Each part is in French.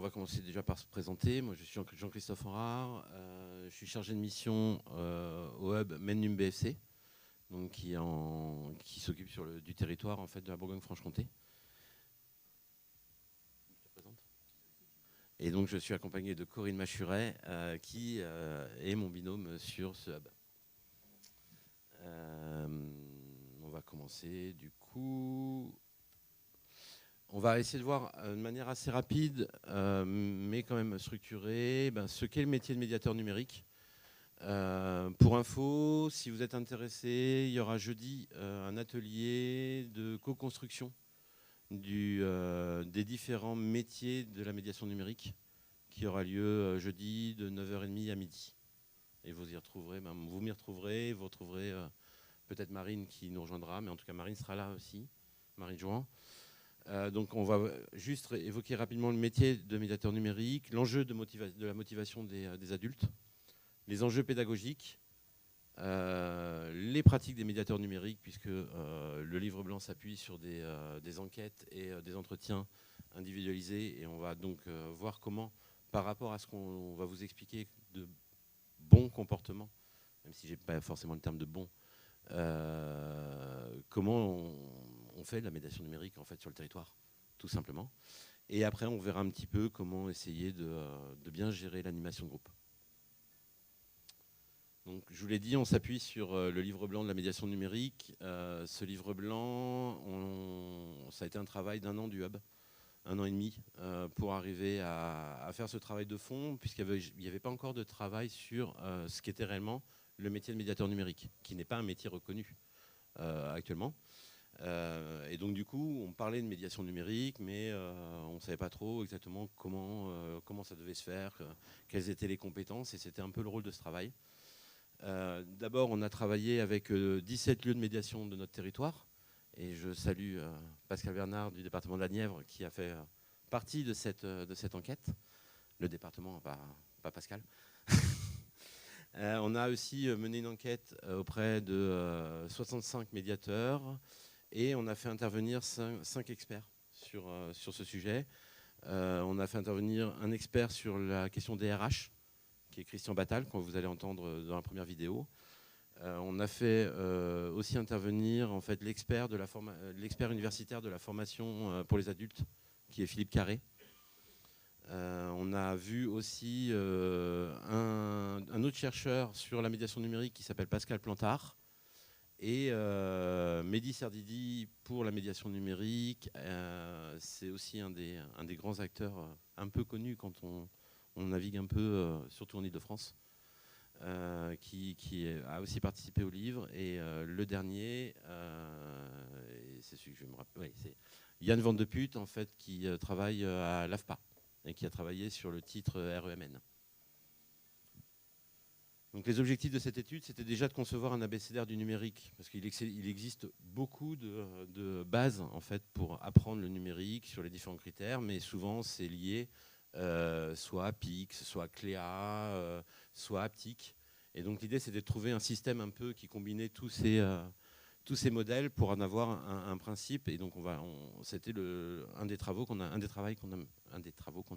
va commencer déjà par se présenter. Moi, je suis Jean-Christophe Enrard. Je suis chargé de mission au hub MENNUM BFC, donc qui s'occupe du territoire en fait, de la Bourgogne-Franche-Comté. Et donc, je suis accompagné de Corinne Machuret, qui est mon binôme sur ce hub. On va commencer du coup. On va essayer de voir de manière assez rapide, mais quand même structurée, ce qu'est le métier de médiateur numérique. Pour info, si vous êtes intéressé, il y aura jeudi un atelier de co-construction des différents métiers de la médiation numérique qui aura lieu jeudi de 9h30 à midi. Et vous y retrouverez, vous m'y retrouverez, vous retrouverez peut-être Marine qui nous rejoindra, mais en tout cas Marine sera là aussi, Marine Jouan. Donc on va juste évoquer rapidement le métier de médiateur numérique, l'enjeu de la motivation des adultes, les enjeux pédagogiques, les pratiques des médiateurs numériques, puisque le livre blanc s'appuie sur des enquêtes et des entretiens individualisés, et on va donc voir comment, par rapport à ce qu'on va vous expliquer de bons comportements, même si je n'ai pas forcément le terme de bon, comment on fait de la médiation numérique en fait, sur le territoire, tout simplement. Et après, on verra un petit peu comment essayer de bien gérer l'animation de groupe. Donc, je vous l'ai dit, on s'appuie sur le livre blanc de la médiation numérique. Ce livre blanc, ça a été un travail d'1 an du hub, 1 an et demi, pour arriver à faire ce travail de fond, puisqu'il n'y avait pas encore de travail sur ce qu'était réellement le métier de médiateur numérique, qui n'est pas un métier reconnu actuellement. Et donc du coup, on parlait de médiation numérique, mais on ne savait pas trop exactement comment ça devait se faire, quelles étaient les compétences, et c'était un peu le rôle de ce travail. D'abord, on a travaillé avec 17 lieux de médiation de notre territoire, et je salue Pascal Bernard du département de la Nièvre qui a fait partie de cette enquête. Le département, pas Pascal. On a aussi mené une enquête auprès de 65 médiateurs et on a fait intervenir 5 experts sur ce sujet. On a fait intervenir un expert sur la question des RH, qui est Christian Battal, que vous allez entendre dans la première vidéo. On a fait aussi intervenir en fait, l'expert universitaire de la formation pour les adultes, qui est Philippe Carré. On a vu aussi un autre chercheur sur la médiation numérique qui s'appelle Pascal Plantard et Mehdi Serdidi pour la médiation numérique. C'est aussi un des grands acteurs un peu connus quand on navigue un peu, surtout en Ile-de-France, qui a aussi participé au livre. Et le dernier, c'est celui que je me rappelle, oui, c'est Yann Van de Put, en fait, qui travaille à l'AFPA et qui a travaillé sur le titre REMN. Donc les objectifs de cette étude, c'était déjà de concevoir un abécédaire du numérique, parce qu'il existe beaucoup de bases en fait, pour apprendre le numérique sur les différents critères, mais souvent c'est lié soit à PIX, soit à CLEA, soit à Aptic. Et donc l'idée, c'était de trouver un système un peu qui combinait tous ces modèles pour en avoir un principe. Et donc c'était un des travaux qu'on a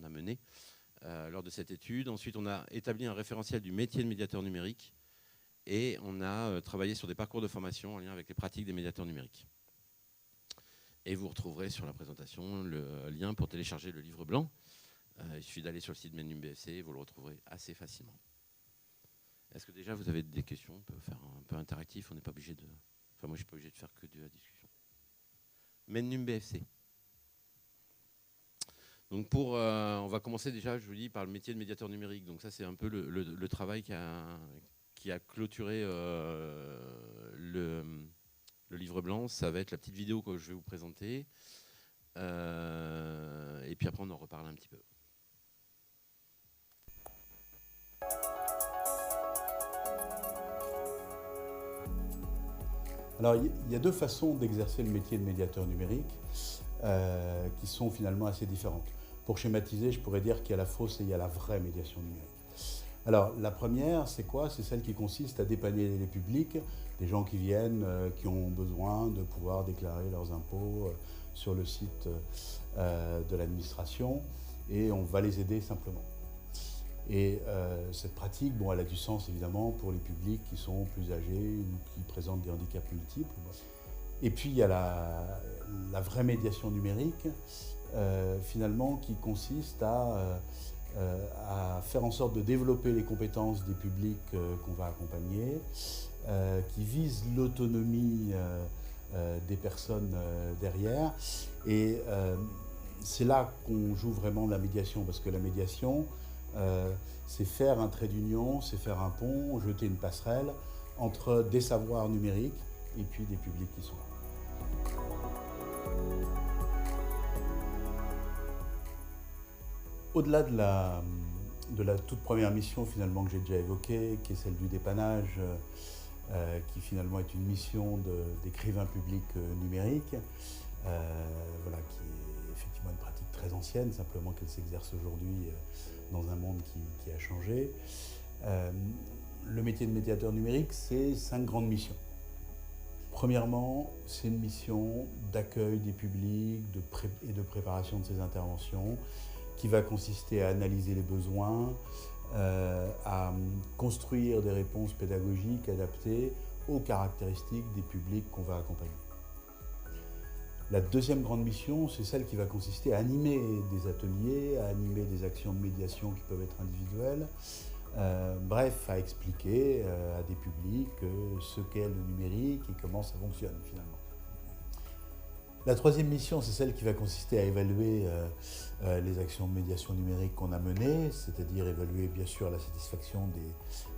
mené lors de cette étude. Ensuite, on a établi un référentiel du métier de médiateur numérique et on a travaillé sur des parcours de formation en lien avec les pratiques des médiateurs numériques. Et vous retrouverez sur la présentation le lien pour télécharger le livre blanc. Il suffit d'aller sur le site MENNUM BFC et vous le retrouverez assez facilement. Est-ce que déjà vous avez des questions? On peut faire un peu interactif, on n'est pas obligé de... Enfin, moi, je ne suis pas obligé de faire que de la discussion. MENNUM BFC. Donc on va commencer déjà, je vous dis, par le métier de médiateur numérique. Donc ça, c'est un peu le travail qui a clôturé le livre blanc. Ça va être la petite vidéo que je vais vous présenter. Et puis après, on en reparle un petit peu. Alors, il y a 2 façons d'exercer le métier de médiateur numérique qui sont finalement assez différentes. Pour schématiser, je pourrais dire qu'il y a la fausse et il y a la vraie médiation numérique. Alors, la première, c'est quoi? C'est celle qui consiste à dépanner les publics, des gens qui viennent, qui ont besoin de pouvoir déclarer leurs impôts sur le site de l'administration. et on va les aider simplement. Et cette pratique, bon, elle a du sens évidemment pour les publics qui sont plus âgés ou qui présentent des handicaps multiples. Et puis il y a la vraie médiation numérique, finalement, qui consiste à faire en sorte de développer les compétences des publics qu'on va accompagner, qui vise l'autonomie des personnes derrière. Et c'est là qu'on joue vraiment la médiation, parce que la médiation, c'est faire un trait d'union, c'est faire un pont, jeter une passerelle entre des savoirs numériques et puis des publics qui sont là. Au-delà de la toute première mission finalement que j'ai déjà évoquée, qui est celle du dépannage, qui finalement est une mission d'écrivain public numérique, voilà, qui est effectivement une pratique très ancienne, simplement qu'elle s'exerce aujourd'hui dans un monde qui a changé. Le métier de médiateur numérique, c'est 5 grandes missions. Premièrement, c'est une mission d'accueil des publics et de préparation de ces interventions, qui va consister à analyser les besoins, à construire des réponses pédagogiques adaptées aux caractéristiques des publics qu'on va accompagner. La deuxième grande mission, c'est celle qui va consister à animer des ateliers, à animer des actions de médiation qui peuvent être individuelles, bref, à expliquer à des publics ce qu'est le numérique et comment ça fonctionne finalement. La troisième mission, c'est celle qui va consister à évaluer les actions de médiation numérique qu'on a menées, c'est-à-dire évaluer bien sûr la satisfaction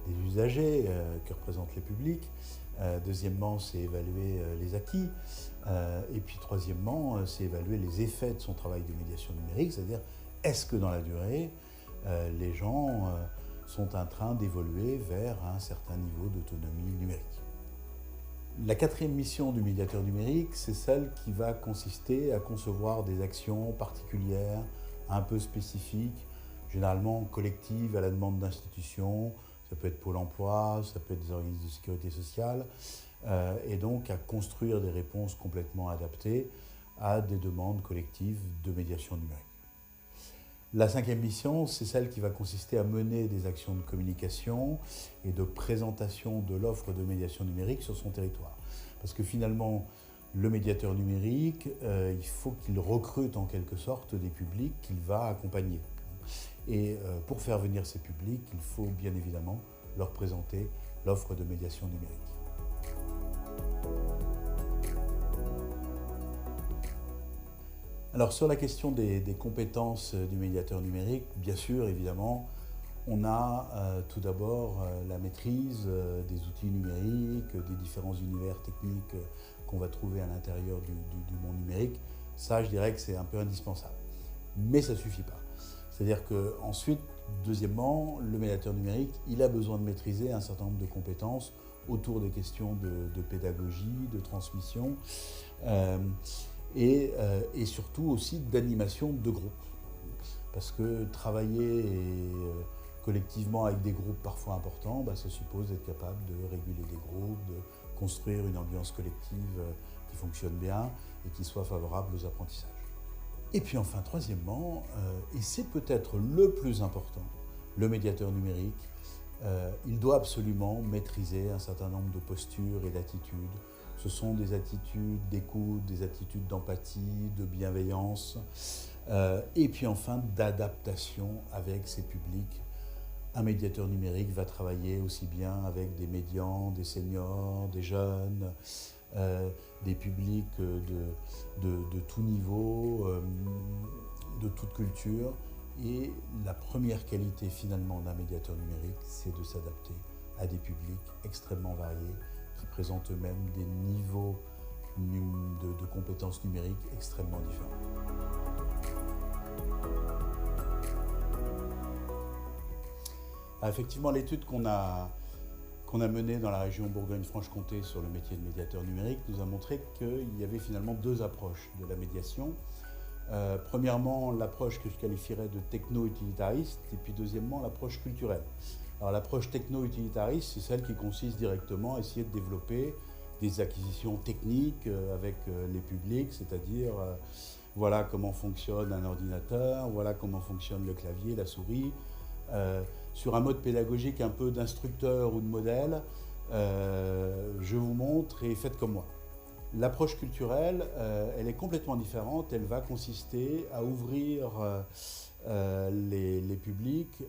des usagers que représentent les publics. Deuxièmement, c'est évaluer les acquis. Et puis troisièmement, c'est évaluer les effets de son travail de médiation numérique, c'est-à-dire est-ce que dans la durée, les gens sont en train d'évoluer vers un certain niveau d'autonomie numérique. La quatrième mission du médiateur numérique, c'est celle qui va consister à concevoir des actions particulières, un peu spécifiques, généralement collectives à la demande d'institutions. Ça peut être Pôle emploi, ça peut être des organismes de sécurité sociale, et donc à construire des réponses complètement adaptées à des demandes collectives de médiation numérique. La cinquième mission, c'est celle qui va consister à mener des actions de communication et de présentation de l'offre de médiation numérique sur son territoire. Parce que finalement, le médiateur numérique, il faut qu'il recrute en quelque sorte des publics qu'il va accompagner. Et pour faire venir ces publics, il faut bien évidemment leur présenter l'offre de médiation numérique. Alors sur la question des compétences du médiateur numérique, bien sûr, évidemment, on a tout d'abord la maîtrise des outils numériques, des différents univers techniques qu'on va trouver à l'intérieur du monde numérique. Ça, je dirais que c'est un peu indispensable. Mais ça ne suffit pas. C'est-à-dire qu'ensuite, deuxièmement, le médiateur numérique, il a besoin de maîtriser un certain nombre de compétences autour des questions de pédagogie, de transmission, et surtout aussi d'animation de groupe. Parce que travailler collectivement avec des groupes parfois importants, ça suppose être capable de réguler des groupes, de construire une ambiance collective qui fonctionne bien et qui soit favorable aux apprentissages. Et puis enfin, troisièmement, et c'est peut-être le plus important, le médiateur numérique, il doit absolument maîtriser un certain nombre de postures et d'attitudes. Ce sont des attitudes d'écoute, des attitudes d'empathie, de bienveillance, et puis enfin d'adaptation avec ses publics. Un médiateur numérique va travailler aussi bien avec des médians, des seniors, des jeunes, des publics de tout niveau, de toute culture. Et la première qualité finalement d'un médiateur numérique, c'est de s'adapter à des publics extrêmement variés qui présentent eux-mêmes des niveaux de compétences numériques extrêmement différents. Effectivement, l'étude qu'on a menée dans la région Bourgogne-Franche-Comté sur le métier de médiateur numérique nous a montré qu'il y avait finalement deux approches de la médiation. Premièrement, l'approche que je qualifierais de techno-utilitariste, et puis deuxièmement, l'approche culturelle. Alors l'approche techno-utilitariste, c'est celle qui consiste directement à essayer de développer des acquisitions techniques avec les publics, c'est-à-dire voilà comment fonctionne un ordinateur, voilà comment fonctionne le clavier, la souris. Sur un mode pédagogique un peu d'instructeur ou de modèle, je vous montre et faites comme moi. L'approche culturelle, elle est complètement différente. Elle va consister à ouvrir les publics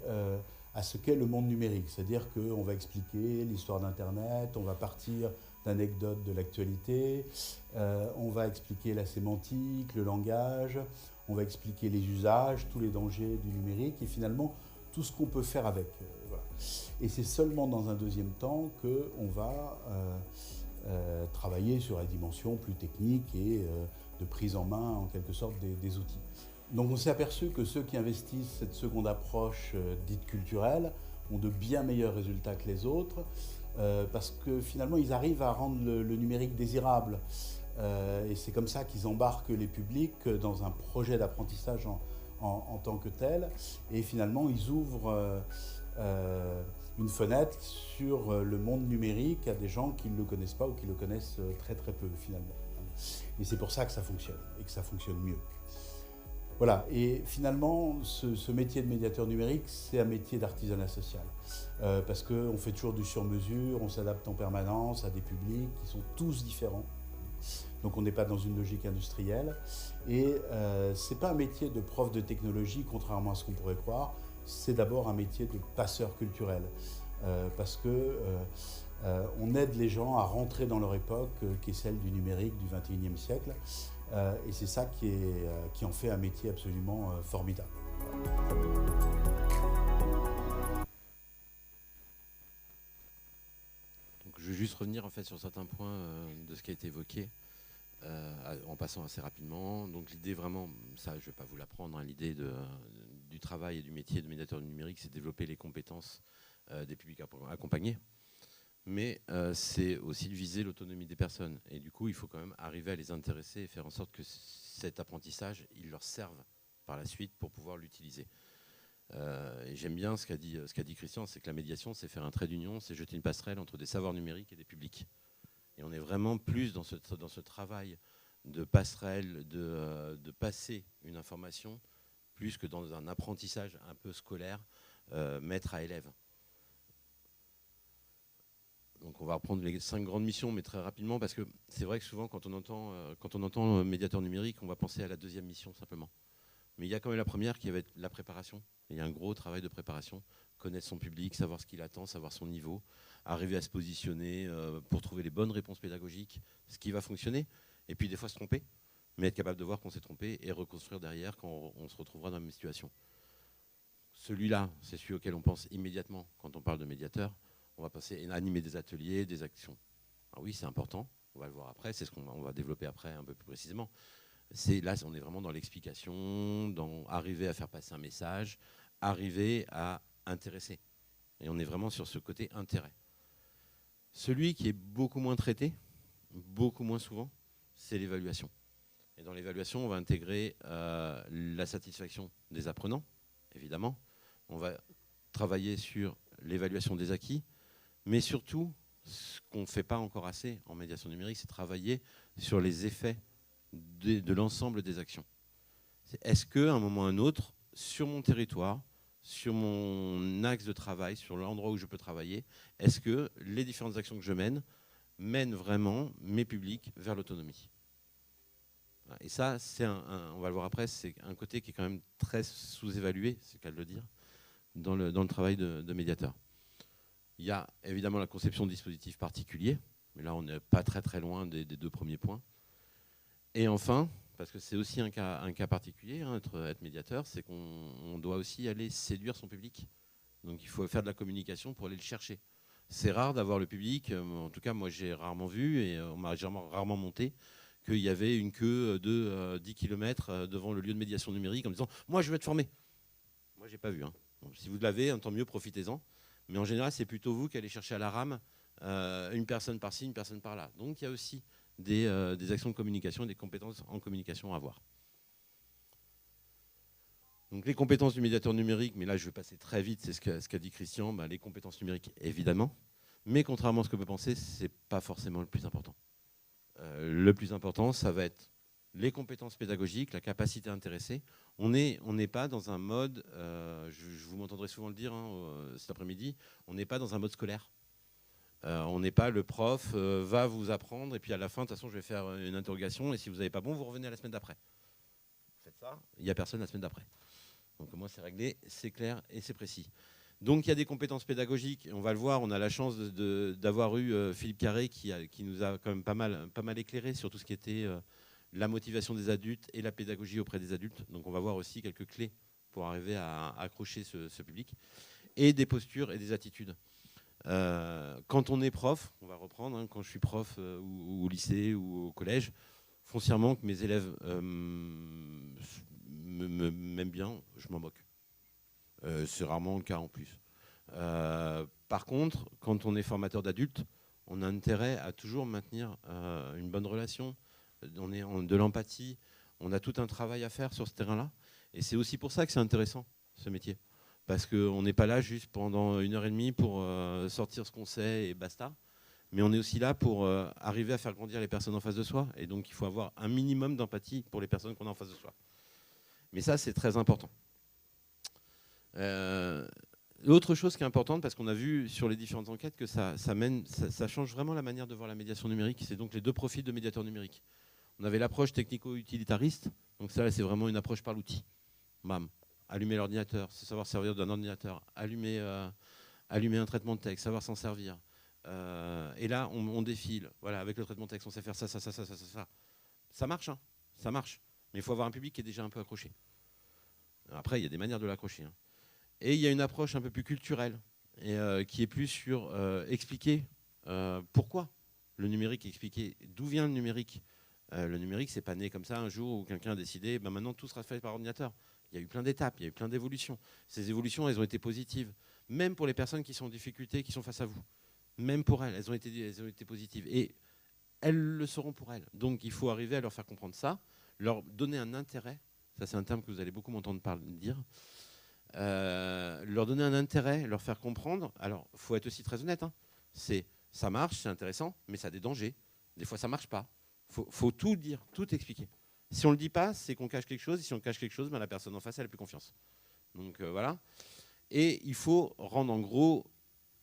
à ce qu'est le monde numérique. C'est-à-dire qu'on va expliquer l'histoire d'Internet, on va partir d'anecdotes de l'actualité, on va expliquer la sémantique, le langage, on va expliquer les usages, tous les dangers du numérique et finalement tout ce qu'on peut faire avec. Voilà. Et c'est seulement dans un deuxième temps qu'on va travailler sur la dimension plus technique et de prise en main en quelque sorte des outils. Donc on s'est aperçu que ceux qui investissent cette seconde approche dite culturelle ont de bien meilleurs résultats que les autres parce que finalement ils arrivent à rendre le numérique désirable et c'est comme ça qu'ils embarquent les publics dans un projet d'apprentissage en tant que tel et finalement ils ouvrent une fenêtre sur le monde numérique à des gens qui ne le connaissent pas ou qui le connaissent très très peu finalement. Et c'est pour ça que ça fonctionne et que ça fonctionne mieux. Voilà, et finalement, ce métier de médiateur numérique, c'est un métier d'artisanat social. Parce qu'on fait toujours du sur-mesure, on s'adapte en permanence à des publics qui sont tous différents. Donc on n'est pas dans une logique industrielle. Et ce n'est pas un métier de prof de technologie, contrairement à ce qu'on pourrait croire. C'est d'abord un métier de passeur culturel. Parce que on aide les gens à rentrer dans leur époque, qui est celle du numérique du XXIe siècle. Et c'est ça qui en fait un métier absolument formidable. Donc, je vais juste revenir en fait sur certains points de ce qui a été évoqué, en passant assez rapidement. Donc l'idée vraiment, ça je ne vais pas vous l'apprendre, hein, l'idée du travail et du métier de médiateur numérique, c'est de développer les compétences des publics accompagnés. Mais c'est aussi de viser l'autonomie des personnes. Et du coup, il faut quand même arriver à les intéresser et faire en sorte que cet apprentissage, il leur serve par la suite pour pouvoir l'utiliser. Et j'aime bien ce qu'a dit Christian, c'est que la médiation, c'est faire un trait d'union, c'est jeter une passerelle entre des savoirs numériques et des publics. Et on est vraiment plus dans ce travail de passerelle, de passer une information, plus que dans un apprentissage un peu scolaire, maître à élève. Donc on va reprendre les 5 grandes missions, mais très rapidement, parce que c'est vrai que souvent, quand on entend médiateur numérique, on va penser à la deuxième mission simplement. Mais il y a quand même la première qui va être la préparation. Il y a un gros travail de préparation, connaître son public, savoir ce qu'il attend, savoir son niveau, arriver à se positionner pour trouver les bonnes réponses pédagogiques, ce qui va fonctionner, et puis des fois se tromper, mais être capable de voir qu'on s'est trompé et reconstruire derrière quand on se retrouvera dans la même situation. Celui-là, c'est celui auquel on pense immédiatement quand on parle de médiateur. On va passer à animer des ateliers, des actions. Alors oui, c'est important, on va le voir après, c'est ce qu'on va développer après un peu plus précisément. Là, on est vraiment dans l'explication, dans arriver à faire passer un message, arriver à intéresser. Et on est vraiment sur ce côté intérêt. Celui qui est beaucoup moins traité, beaucoup moins souvent, c'est l'évaluation. Et dans l'évaluation, on va intégrer la satisfaction des apprenants, évidemment. On va travailler sur l'évaluation des acquis, mais surtout, ce qu'on ne fait pas encore assez en médiation numérique, c'est travailler sur les effets de l'ensemble des actions. Est-ce qu'à un moment ou à un autre, sur mon territoire, sur mon axe de travail, sur l'endroit où je peux travailler, est-ce que les différentes actions que je mènent vraiment mes publics vers l'autonomie? Et ça, on va le voir après, c'est un côté qui est quand même très sous-évalué, c'est le cas de le dire, dans le travail de médiateur. Il y a évidemment la conception de dispositifs particuliers, mais là on n'est pas très très loin des 2 premiers points. Et enfin, parce que c'est aussi un cas particulier, hein, être médiateur, c'est qu'on doit aussi aller séduire son public. Donc il faut faire de la communication pour aller le chercher. C'est rare d'avoir le public, en tout cas moi j'ai rarement vu, et on m'a rarement monté, qu'il y avait une queue de 10 km devant le lieu de médiation numérique en disant « moi je veux être formé ». Moi j'ai pas vu. Hein. Donc, si vous l'avez, tant mieux, profitez-en. Mais en général, c'est plutôt vous qui allez chercher à la rame une personne par-ci, une personne par-là. Donc il y a aussi des actions de communication et des compétences en communication à avoir. Donc les compétences du médiateur numérique, mais là je vais passer très vite, c'est ce qu'a dit Christian, les compétences numériques évidemment, mais contrairement à ce que peut penser, ce n'est pas forcément le plus important. Le plus important, ça va être les compétences pédagogiques, la capacité à intéresser. On n'est pas dans un mode, vous m'entendrez souvent le dire cet après-midi, on n'est pas dans un mode scolaire. On n'est pas le prof va vous apprendre et puis à la fin, de toute façon, je vais faire une interrogation et si vous n'avez pas bon, vous revenez à la semaine d'après. Vous faites ça, il n'y a personne la semaine d'après. Donc moi, c'est réglé, c'est clair et c'est précis. Donc il y a des compétences pédagogiques, on va le voir, on a la chance d'avoir eu Philippe Carré qui nous a quand même pas mal éclairé sur tout ce qui était la motivation des adultes et la pédagogie auprès des adultes. Donc on va voir aussi quelques clés pour arriver à accrocher ce public. Et des postures et des attitudes. Quand on est prof, on va reprendre, quand je suis prof ou au lycée ou au collège, foncièrement que mes élèves m'aiment bien, je m'en moque. C'est rarement le cas en plus. Par contre, quand on est formateur d'adultes, on a intérêt à toujours maintenir une bonne relation, de l'empathie, on a tout un travail à faire sur ce terrain-là. Et c'est aussi pour ça que c'est intéressant, ce métier. Parce qu'on n'est pas là juste pendant 1h30 pour sortir ce qu'on sait et basta. Mais on est aussi là pour arriver à faire grandir les personnes en face de soi. Et donc, il faut avoir un minimum d'empathie pour les personnes qu'on a en face de soi. Mais ça, c'est très important. L'autre chose qui est importante, parce qu'on a vu sur les différentes enquêtes que ça change vraiment la manière de voir la médiation numérique, c'est donc les deux profils de médiateurs numériques. On avait l'approche technico-utilitariste, donc ça, c'est vraiment une approche par l'outil. Bam, allumer l'ordinateur, c'est savoir servir d'un ordinateur, allumer un traitement de texte, savoir s'en servir. Et là, on défile. Voilà, avec le traitement de texte, on sait faire ça. Ça marche, hein, ça marche. Mais il faut avoir un public qui est déjà un peu accroché. Après, il y a des manières de l'accrocher. Hein. Et il y a une approche un peu plus culturelle, et, qui est plus sur expliquer pourquoi le numérique, expliquer d'où vient le numérique. Le numérique, c'est pas né comme ça un jour où quelqu'un a décidé, maintenant tout sera fait par ordinateur. Il y a eu plein d'étapes, il y a eu plein d'évolutions. Ces évolutions, elles ont été positives. Même pour les personnes qui sont en difficulté, qui sont face à vous. Même pour elles ont été positives. Et elles le seront pour elles. Donc il faut arriver à leur faire comprendre ça, leur donner un intérêt. Ça, c'est un terme que vous allez beaucoup m'entendre dire. Leur donner un intérêt, leur faire comprendre. Alors, il faut être aussi très honnête. Hein. Ça marche, c'est intéressant, mais ça a des dangers. Des fois, ça ne marche pas. Faut tout dire, tout expliquer. Si on ne le dit pas, c'est qu'on cache quelque chose. Et si on cache quelque chose, la personne en face, elle n'a plus confiance. Donc, voilà. Et il faut rendre, en gros,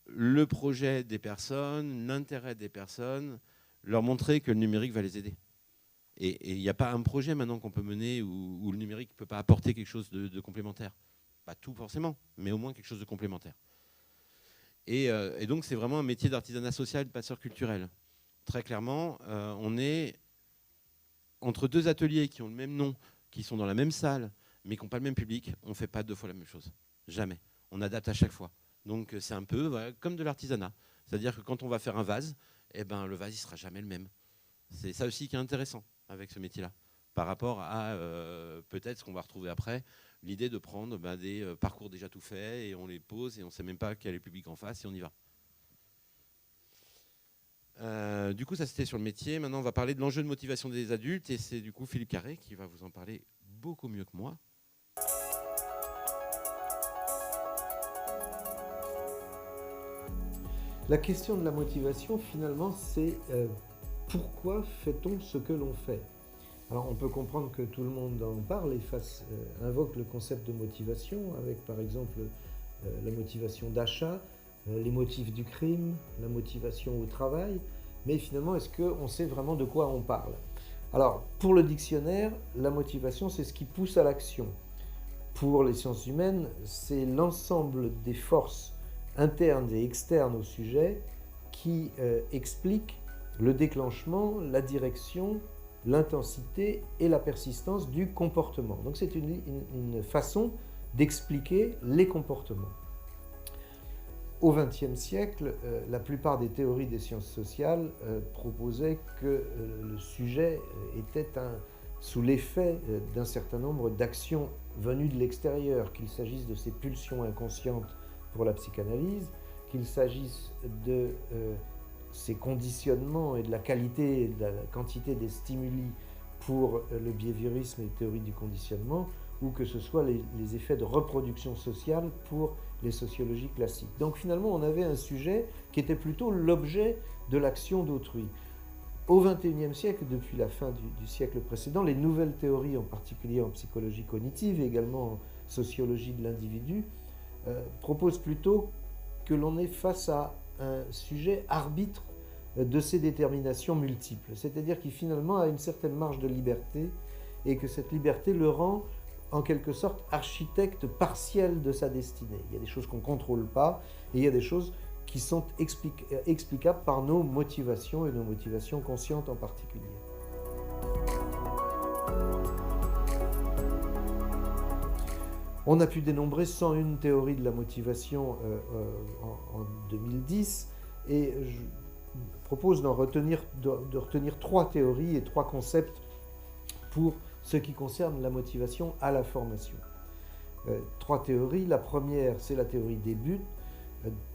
le projet des personnes, l'intérêt des personnes, leur montrer que le numérique va les aider. Et il n'y a pas un projet maintenant qu'on peut mener où le numérique ne peut pas apporter quelque chose de complémentaire. Pas tout forcément, mais au moins quelque chose de complémentaire. Et donc c'est vraiment un métier d'artisanat social, de passeur culturel. Très clairement, on est entre deux ateliers qui ont le même nom, qui sont dans la même salle, mais qui n'ont pas le même public. On ne fait pas 2 fois la même chose. Jamais. On adapte à chaque fois. Donc c'est un peu comme de l'artisanat. C'est-à-dire que quand on va faire un vase, le vase il ne sera jamais le même. C'est ça aussi qui est intéressant avec ce métier-là, par rapport à peut-être ce qu'on va retrouver après, l'idée de prendre des parcours déjà tout faits et on les pose et on ne sait même pas quel est le public en face et on y va. Du coup, ça c'était sur le métier. Maintenant, on va parler de l'enjeu de motivation des adultes et c'est du coup Philippe Carré qui va vous en parler beaucoup mieux que moi. La question de la motivation, finalement, c'est pourquoi fait-on ce que l'on fait ? Alors, on peut comprendre que tout le monde en parle et invoque le concept de motivation, avec par exemple la motivation d'achat, les motifs du crime, la motivation au travail. Mais finalement, est-ce qu'on sait vraiment de quoi on parle ? Alors, pour le dictionnaire, la motivation, c'est ce qui pousse à l'action. Pour les sciences humaines, c'est l'ensemble des forces internes et externes au sujet qui expliquent le déclenchement, la direction, l'intensité et la persistance du comportement. Donc c'est une façon d'expliquer les comportements. Au XXe siècle, la plupart des théories des sciences sociales proposaient que le sujet était sous l'effet d'un certain nombre d'actions venues de l'extérieur, qu'il s'agisse de ces pulsions inconscientes pour la psychanalyse, qu'il s'agisse de ces conditionnements et de la qualité et de la quantité des stimuli pour le biéviorisme et les théories du conditionnement, ou que ce soit les effets de reproduction sociale pour les sociologies classiques. Donc finalement, on avait un sujet qui était plutôt l'objet de l'action d'autrui. Au XXIe siècle, depuis la fin du siècle précédent, les nouvelles théories, en particulier en psychologie cognitive et également en sociologie de l'individu, proposent plutôt que l'on est face à un sujet arbitre de ces déterminations multiples, c'est-à-dire qui finalement a une certaine marge de liberté et que cette liberté le rend en quelque sorte architecte partiel de sa destinée. Il y a des choses qu'on ne contrôle pas et il y a des choses qui sont explicables par nos motivations et nos motivations conscientes en particulier. On a pu dénombrer 101 théories de la motivation en 2010 et je propose de retenir 3 théories et 3 concepts pour ce qui concerne la motivation à la formation. 3 théories. La première, c'est la théorie des buts,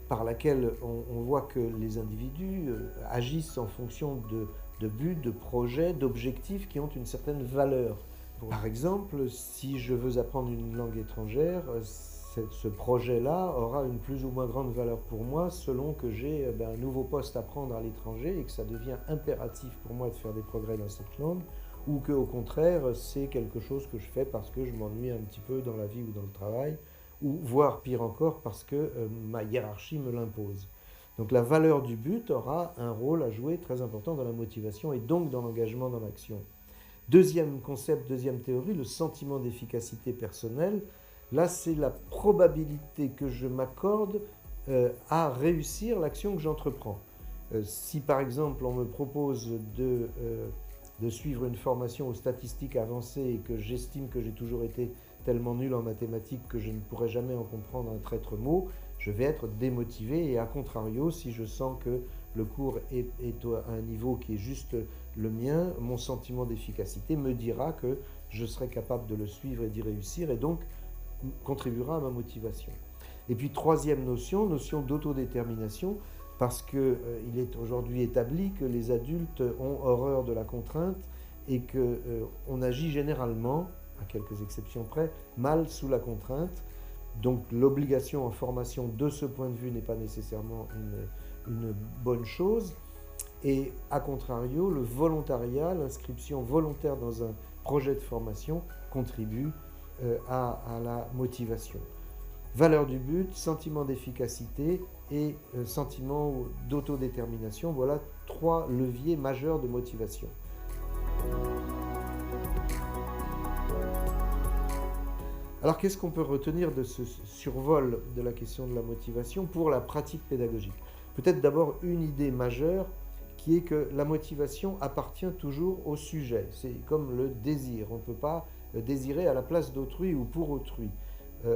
par laquelle on voit que les individus agissent en fonction de buts, de projets, d'objectifs qui ont une certaine valeur. Par exemple, si je veux apprendre une langue étrangère, ce projet-là aura une plus ou moins grande valeur pour moi selon que j'ai un nouveau poste à prendre à l'étranger et que ça devient impératif pour moi de faire des progrès dans cette langue, ou qu'au contraire, c'est quelque chose que je fais parce que je m'ennuie un petit peu dans la vie ou dans le travail, ou voire pire encore parce que ma hiérarchie me l'impose. Donc la valeur du but aura un rôle à jouer très important dans la motivation et donc dans l'engagement dans l'action. Deuxième concept, deuxième théorie, le sentiment d'efficacité personnelle. Là, c'est la probabilité que je m'accorde à réussir l'action que j'entreprends. Si par exemple on me propose de suivre une formation aux statistiques avancées et que j'estime que j'ai toujours été tellement nul en mathématiques que je ne pourrai jamais en comprendre un traître mot, je vais être démotivé et à contrario, si je sens que le cours est à un niveau qui est juste le mien, mon sentiment d'efficacité me dira que je serai capable de le suivre et d'y réussir et donc contribuera à ma motivation. Et puis troisième notion d'autodétermination, parce qu'il est aujourd'hui établi que les adultes ont horreur de la contrainte et qu'on agit généralement, à quelques exceptions près, mal sous la contrainte. Donc l'obligation en formation de ce point de vue n'est pas nécessairement une bonne chose. Et à contrario, le volontariat, l'inscription volontaire dans un projet de formation contribue à la motivation. Valeur du but, sentiment d'efficacité et sentiment d'autodétermination, voilà 3 leviers majeurs de motivation. Alors qu'est-ce qu'on peut retenir de ce survol de la question de la motivation pour la pratique pédagogique? Peut-être d'abord une idée majeure qui est que la motivation appartient toujours au sujet. C'est comme le désir. On ne peut pas désirer à la place d'autrui ou pour autrui.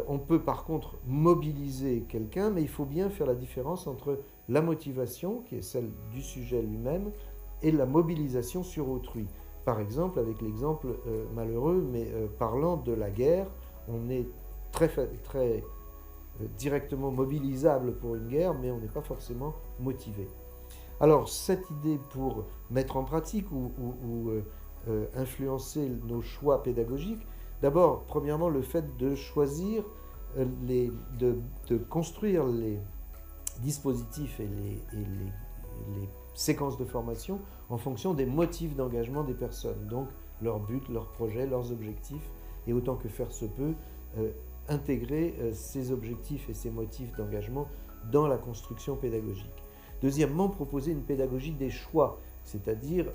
On peut par contre mobiliser quelqu'un, mais il faut bien faire la différence entre la motivation, qui est celle du sujet lui-même, et la mobilisation sur autrui. Par exemple, avec l'exemple malheureux, mais parlant de la guerre, on est très directement mobilisable pour une guerre, mais on n'est pas forcément motivé. Alors, cette idée pour mettre en pratique ou influencer nos choix pédagogiques, d'abord, premièrement, le fait de choisir, de construire les dispositifs et les séquences de formation en fonction des motifs d'engagement des personnes, donc leurs buts, leurs projets, leurs objectifs, et autant que faire se peut, intégrer ces objectifs et ces motifs d'engagement dans la construction pédagogique. Deuxièmement, proposer une pédagogie des choix, c'est-à-dire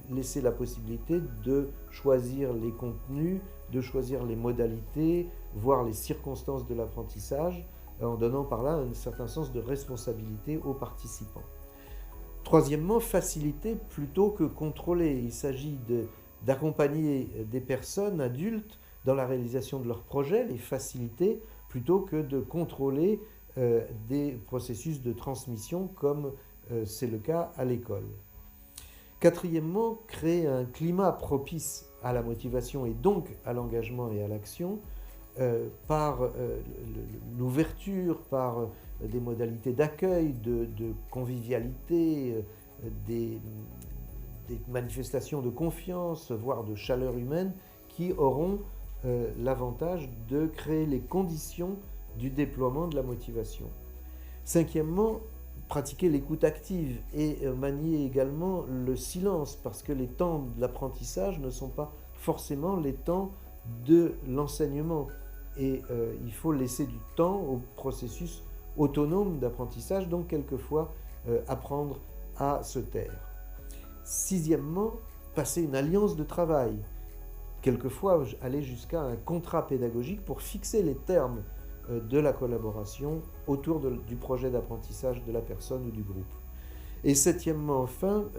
laisser la possibilité de choisir les contenus, de choisir les modalités, voire les circonstances de l'apprentissage, en donnant par là un certain sens de responsabilité aux participants. Troisièmement, faciliter plutôt que contrôler. Il s'agit d'accompagner des personnes adultes dans la réalisation de leurs projets, les faciliter, plutôt que de contrôler des processus de transmission comme c'est le cas à l'école. Quatrièmement, créer un climat propice à la motivation et donc à l'engagement et à l'action par l'ouverture, par des modalités d'accueil, de convivialité, des manifestations de confiance, voire de chaleur humaine, qui auront l'avantage de créer les conditions du déploiement de la motivation. Cinquièmement, pratiquer l'écoute active et manier également le silence, parce que les temps de l'apprentissage ne sont pas forcément les temps de l'enseignement. Et il faut laisser du temps au processus autonome d'apprentissage, donc quelquefois apprendre à se taire. Sixièmement, passer une alliance de travail. Quelquefois aller jusqu'à un contrat pédagogique pour fixer les termes de la collaboration autour du projet d'apprentissage de la personne ou du groupe. Et septièmement, enfin,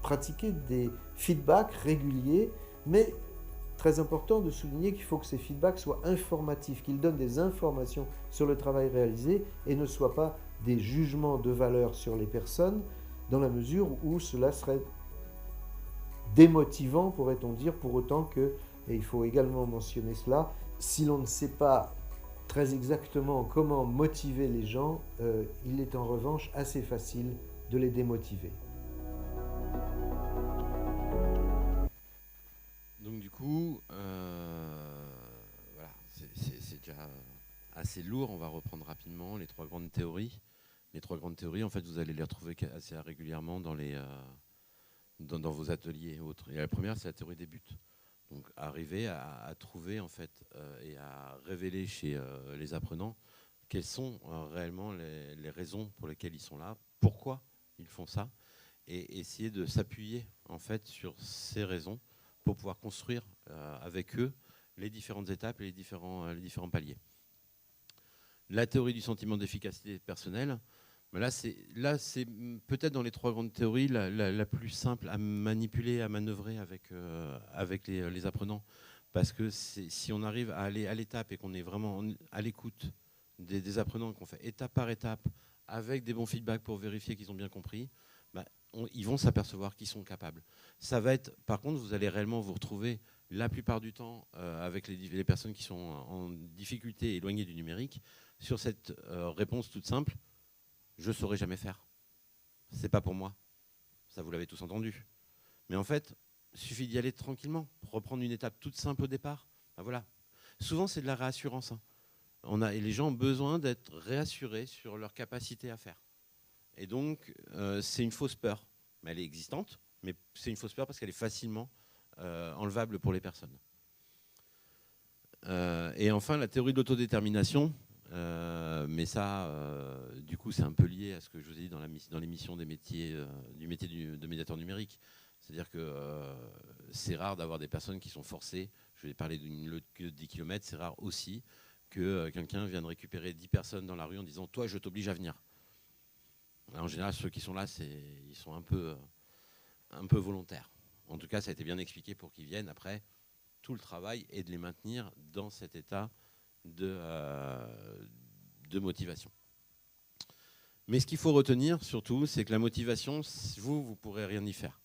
pratiquer des feedbacks réguliers, mais très important de souligner qu'il faut que ces feedbacks soient informatifs, qu'ils donnent des informations sur le travail réalisé et ne soient pas des jugements de valeur sur les personnes, dans la mesure où cela serait démotivant, pourrait-on dire, pour autant que, et il faut également mentionner cela, si l'on ne sait pas très exactement comment motiver les gens, il est en revanche assez facile de les démotiver. Donc du coup, voilà, c'est déjà assez lourd. On va reprendre rapidement les trois grandes théories. Les trois grandes théories, en fait, vous allez les retrouver assez régulièrement dans vos ateliers et autres. Et la première, c'est la théorie des buts. Donc arriver à trouver en fait et à révéler chez les apprenants quelles sont réellement les raisons pour lesquelles ils sont là, pourquoi ils font ça, et essayer de s'appuyer en fait sur ces raisons pour pouvoir construire avec eux les différentes étapes et les différents paliers. La théorie du sentiment d'efficacité personnelle. Mais là, c'est peut-être dans les trois grandes théories la plus simple à manipuler, à manœuvrer avec les apprenants. Parce que si on arrive à aller à l'étape et qu'on est vraiment à l'écoute des apprenants, qu'on fait étape par étape, avec des bons feedbacks pour vérifier qu'ils ont bien compris, ils vont s'apercevoir qu'ils sont capables. Ça va être, par contre, vous allez réellement vous retrouver la plupart du temps avec les personnes qui sont en difficulté, éloignées du numérique, sur cette réponse toute simple. Je ne saurais jamais faire. C'est pas pour moi. Ça, vous l'avez tous entendu. Mais en fait, il suffit d'y aller tranquillement, reprendre une étape toute simple au départ. Voilà. Souvent, c'est de la réassurance. Et les gens ont besoin d'être réassurés sur leur capacité à faire. Et donc, c'est une fausse peur. Mais elle est existante, mais c'est une fausse peur parce qu'elle est facilement enlevable pour les personnes. Et enfin, la théorie de l'autodétermination. Mais ça, du coup, c'est un peu lié à ce que je vous ai dit dans l'émission des métiers, du métier de médiateur numérique. C'est-à-dire que c'est rare d'avoir des personnes qui sont forcées. Je vais parler d'une lutte de 10 km. C'est rare aussi que quelqu'un vienne récupérer 10 personnes dans la rue en disant « Toi, je t'oblige à venir ». En général, ceux qui sont là, ils sont un peu volontaires. En tout cas, ça a été bien expliqué pour qu'ils viennent. Après, tout le travail est de les maintenir dans cet état de motivation. Mais ce qu'il faut retenir surtout, c'est que la motivation, vous ne pourrez rien y faire.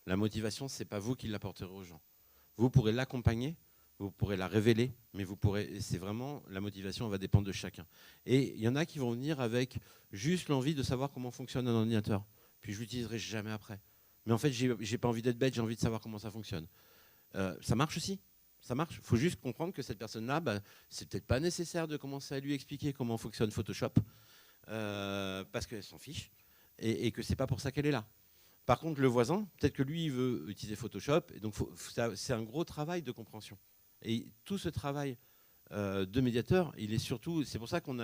La motivation, ce n'est pas vous qui l'apporterez aux gens. Vous pourrez l'accompagner, vous pourrez la révéler, mais c'est vraiment, la motivation va dépendre de chacun. Et il y en a qui vont venir avec juste l'envie de savoir comment fonctionne un ordinateur. Puis je ne l'utiliserai jamais après. Mais en fait, je n'ai pas envie d'être bête, j'ai envie de savoir comment ça fonctionne. Ça marche aussi. Ça marche. Il faut juste comprendre que cette personne-là, c'est peut-être pas nécessaire de commencer à lui expliquer comment fonctionne Photoshop, parce qu'elle s'en fiche, et que c'est pas pour ça qu'elle est là. Par contre, le voisin, peut-être que lui, il veut utiliser Photoshop, et donc c'est un gros travail de compréhension. Et tout ce travail de médiateur, il est surtout, c'est pour ça qu'on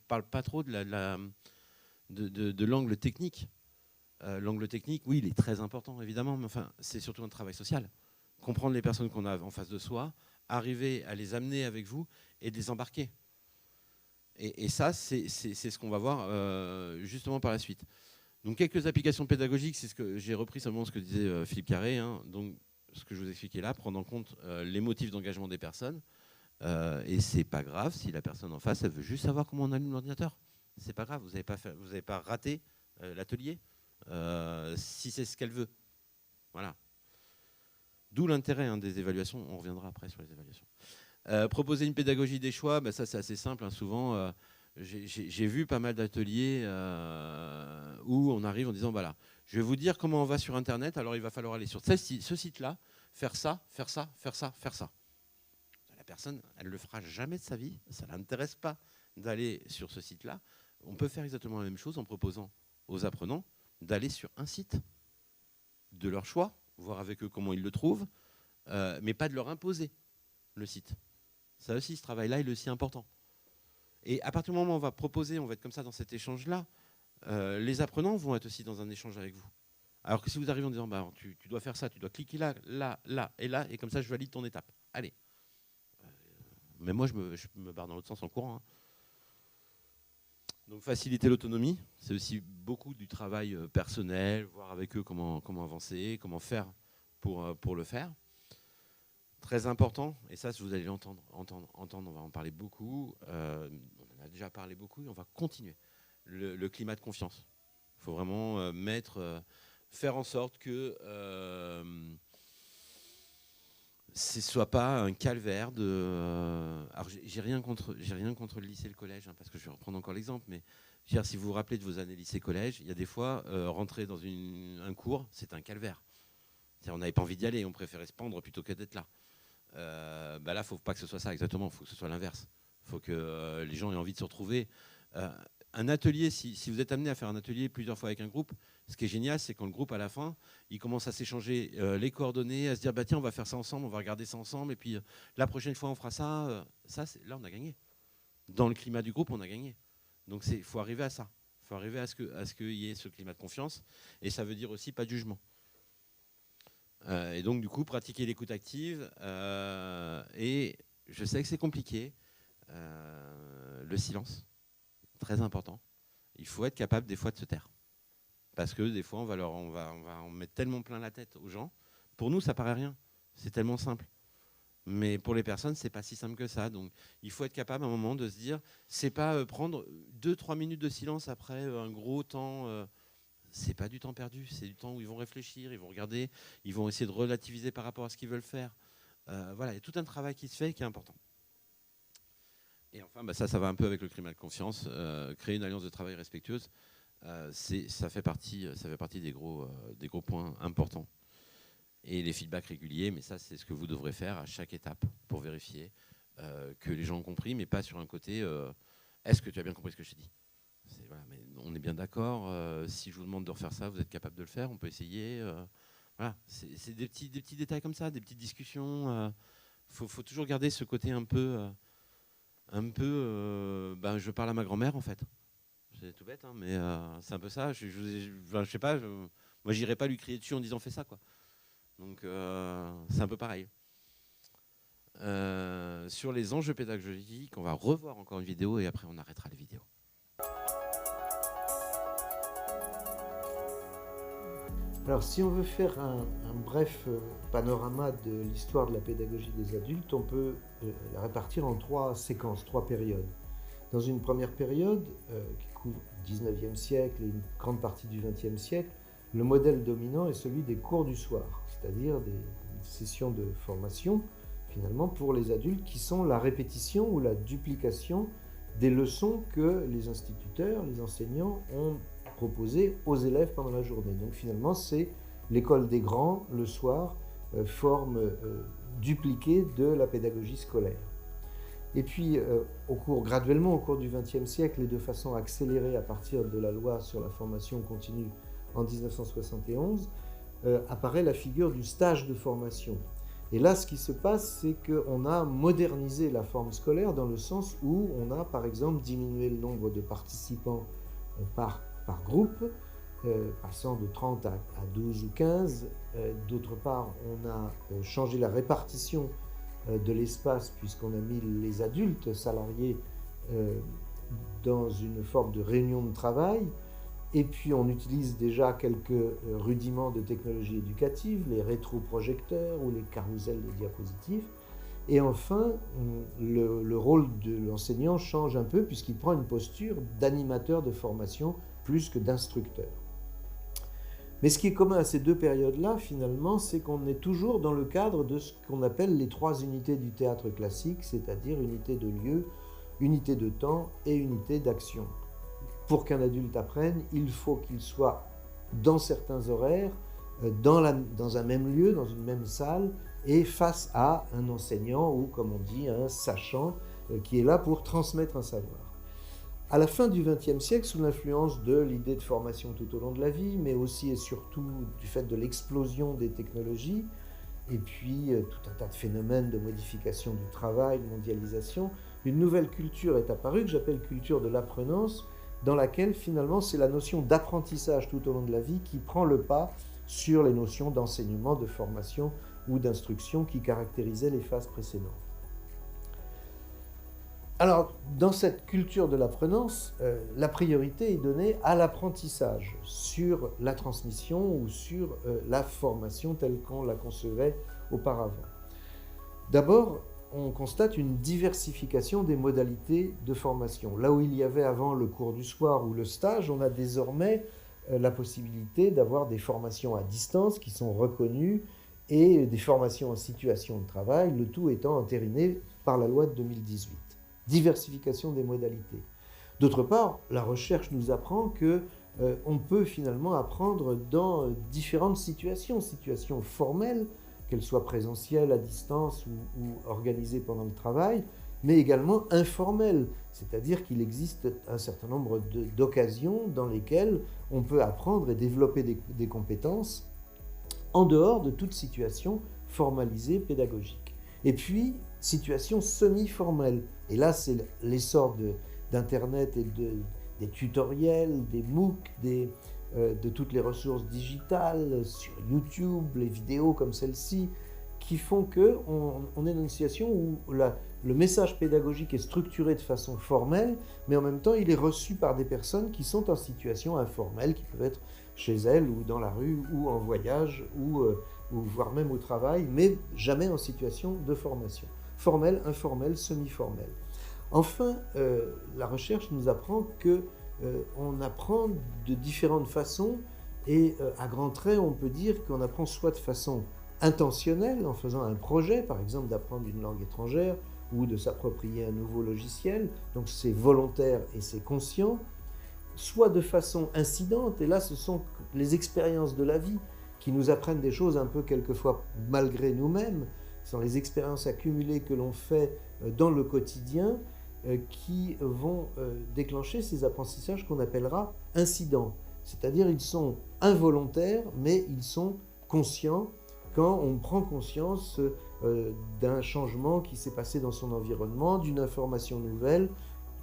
parle pas trop de l'angle technique. L'angle technique, oui, il est très important, évidemment, mais enfin, c'est surtout un travail social. Comprendre les personnes qu'on a en face de soi, arriver à les amener avec vous et de les embarquer. Et ça, c'est ce qu'on va voir justement par la suite. Donc quelques applications pédagogiques, c'est ce que j'ai repris simplement ce que disait Philippe Carré. Donc ce que je vous expliquais là, prendre en compte les motifs d'engagement des personnes. Et c'est pas grave si la personne en face, elle veut juste savoir comment on allume l'ordinateur. C'est pas grave, vous n'avez pas raté l'atelier si c'est ce qu'elle veut. Voilà. D'où l'intérêt des évaluations. On reviendra après sur les évaluations. Proposer une pédagogie des choix, ça c'est assez simple. Souvent, j'ai vu pas mal d'ateliers où on arrive en disant voilà, je vais vous dire comment on va sur Internet. Alors il va falloir aller sur ce site-là, faire ça, faire ça, faire ça, faire ça. La personne, elle le fera jamais de sa vie. Ça l'intéresse pas d'aller sur ce site-là. On peut faire exactement la même chose en proposant aux apprenants d'aller sur un site de leur choix, voir avec eux comment ils le trouvent, mais pas de leur imposer le site. Ça aussi, ce travail-là, il est aussi important. Et à partir du moment où on va proposer, on va être comme ça dans cet échange-là, les apprenants vont être aussi dans un échange avec vous. Alors que si vous arrivez en disant, bah, tu dois faire ça, tu dois cliquer là, là, là et là, et comme ça, je valide ton étape. Allez. Mais moi, je me barre dans l'autre sens en courant. Hein. Donc, faciliter l'autonomie, c'est aussi beaucoup du travail personnel, voir avec eux comment avancer, comment faire pour le faire. Très important, et ça, vous allez l'entendre, on va en parler beaucoup. On en a déjà parlé beaucoup, et on va continuer. Le climat de confiance. Il faut vraiment faire en sorte que ce ne soit pas un calvaire de. Alors, j'ai rien contre le lycée et le collège, hein, parce que je vais reprendre encore l'exemple, mais si vous vous rappelez de vos années lycée-collège, il y a des fois, rentrer dans un cours, c'est un calvaire. On n'avait pas envie d'y aller, on préférait se pendre plutôt que d'être là. Là, il ne faut pas que ce soit ça, exactement, il faut que ce soit l'inverse. Il faut que les gens aient envie de se retrouver. Un atelier, si vous êtes amené à faire un atelier plusieurs fois avec un groupe, ce qui est génial, c'est quand le groupe, à la fin, il commence à s'échanger les coordonnées, à se dire, bah, tiens, on va faire ça ensemble, on va regarder ça ensemble, et puis la prochaine fois, on fera ça. Là, on a gagné. Dans le climat du groupe, on a gagné. Donc, il faut arriver à ça. Il faut arriver à ce qu'il y ait ce climat de confiance. Et ça veut dire aussi pas de jugement. Et donc, du coup, pratiquer l'écoute active. Et je sais que c'est compliqué. Le silence, très important. Il faut être capable, des fois, de se taire. Parce que, des fois, on va en mettre tellement plein la tête aux gens. Pour nous, ça paraît rien. C'est tellement simple. Mais pour les personnes, c'est pas si simple que ça. Donc, il faut être capable, à un moment, de se dire, c'est pas prendre 2-3 minutes de silence après un gros temps... c'est pas du temps perdu, c'est du temps où ils vont réfléchir, ils vont regarder, ils vont essayer de relativiser par rapport à ce qu'ils veulent faire. Voilà, il y a tout un travail qui se fait et qui est important. Et enfin, ça va un peu avec le climat de confiance. Créer une alliance de travail respectueuse, ça fait partie des gros points importants. Et les feedbacks réguliers, mais ça, c'est ce que vous devrez faire à chaque étape pour vérifier que les gens ont compris, mais pas sur un côté est-ce que tu as bien compris ce que je t'ai dit ? Voilà, mais on est bien d'accord. Si je vous demande de refaire ça, vous êtes capable de le faire. On peut essayer. Voilà, c'est des petits détails comme ça, des petites discussions. Faut toujours garder ce côté un peu. Je parle à ma grand-mère en fait. C'est tout bête, hein, mais c'est un peu ça. Je sais pas. Moi, j'irai pas lui crier dessus en disant fais ça, quoi. Donc c'est un peu pareil. Sur les enjeux pédagogiques, on va revoir encore une vidéo et après on arrêtera les vidéos. Alors, si on veut faire un bref panorama de l'histoire de la pédagogie des adultes, on peut la répartir en 3 séquences, 3 périodes. Dans une première période, qui couvre le 19e siècle et une grande partie du 20e siècle, le modèle dominant est celui des cours du soir, c'est-à-dire des sessions de formation, finalement, pour les adultes, qui sont la répétition ou la duplication des leçons que les instituteurs, les enseignants ont proposé aux élèves pendant la journée. Donc finalement, c'est l'école des grands, le soir, forme dupliquée de la pédagogie scolaire. Et puis, graduellement, au cours du XXe siècle et de façon accélérée à partir de la loi sur la formation continue en 1971, apparaît la figure du stage de formation. Et là, ce qui se passe, c'est qu'on a modernisé la forme scolaire dans le sens où on a, par exemple, diminué le nombre de participants par groupe, passant de 30 à 12 ou 15. D'autre part, on a changé la répartition de l'espace puisqu'on a mis les adultes salariés dans une forme de réunion de travail. Et puis on utilise déjà quelques rudiments de technologie éducative, les rétroprojecteurs ou les carousels de diapositives. Et enfin, le rôle de l'enseignant change un peu puisqu'il prend une posture d'animateur de formation plus que d'instructeur. Mais ce qui est commun à ces 2 périodes-là, finalement, c'est qu'on est toujours dans le cadre de ce qu'on appelle les 3 unités du théâtre classique, c'est-à-dire unité de lieu, unité de temps et unité d'action. Pour qu'un adulte apprenne, il faut qu'il soit dans certains horaires, dans un même lieu, dans une même salle, et face à un enseignant ou, comme on dit, un sachant qui est là pour transmettre un savoir. À la fin du XXe siècle, sous l'influence de l'idée de formation tout au long de la vie, mais aussi et surtout du fait de l'explosion des technologies, et puis tout un tas de phénomènes de modification du travail, de mondialisation, une nouvelle culture est apparue que j'appelle culture de l'apprenance, dans laquelle finalement c'est la notion d'apprentissage tout au long de la vie qui prend le pas sur les notions d'enseignement, de formation ou d'instruction qui caractérisaient les phases précédentes. Alors, dans cette culture de l'apprenance, la priorité est donnée à l'apprentissage sur la transmission ou sur la formation telle qu'on la concevait auparavant. D'abord, on constate une diversification des modalités de formation. Là où il y avait avant le cours du soir ou le stage, on a désormais la possibilité d'avoir des formations à distance qui sont reconnues et des formations en situation de travail, le tout étant entériné par la loi de 2018. Diversification des modalités. D'autre part, la recherche nous apprend que on peut finalement apprendre dans différentes situations formelles, qu'elles soient présentielles, à distance ou organisées pendant le travail, mais également informelles, c'est-à-dire qu'il existe un certain nombre d'occasions dans lesquelles on peut apprendre et développer des compétences en dehors de toute situation formalisée pédagogique. Et puis, situation semi-formelle. Et là, c'est l'essor d'Internet et des tutoriels, des MOOC, de toutes les ressources digitales, sur YouTube, les vidéos comme celle-ci, qui font qu'on est dans une situation où le message pédagogique est structuré de façon formelle, mais en même temps, il est reçu par des personnes qui sont en situation informelle, qui peuvent être chez elles ou dans la rue ou en voyage ou voire même au travail, mais jamais en situation de formation. Formelle, informelle, semi-formelle. Enfin, la recherche nous apprend qu'on apprend de différentes façons et à grands traits, on peut dire qu'on apprend soit de façon intentionnelle, en faisant un projet, par exemple d'apprendre une langue étrangère ou de s'approprier un nouveau logiciel, donc c'est volontaire et c'est conscient, soit de façon incidente, et là ce sont les expériences de la vie qui nous apprennent des choses un peu quelquefois malgré nous-mêmes, ce sont les expériences accumulées que l'on fait dans le quotidien qui vont déclencher ces apprentissages qu'on appellera incidents. C'est-à-dire ils sont involontaires, mais ils sont conscients quand on prend conscience d'un changement qui s'est passé dans son environnement, d'une information nouvelle,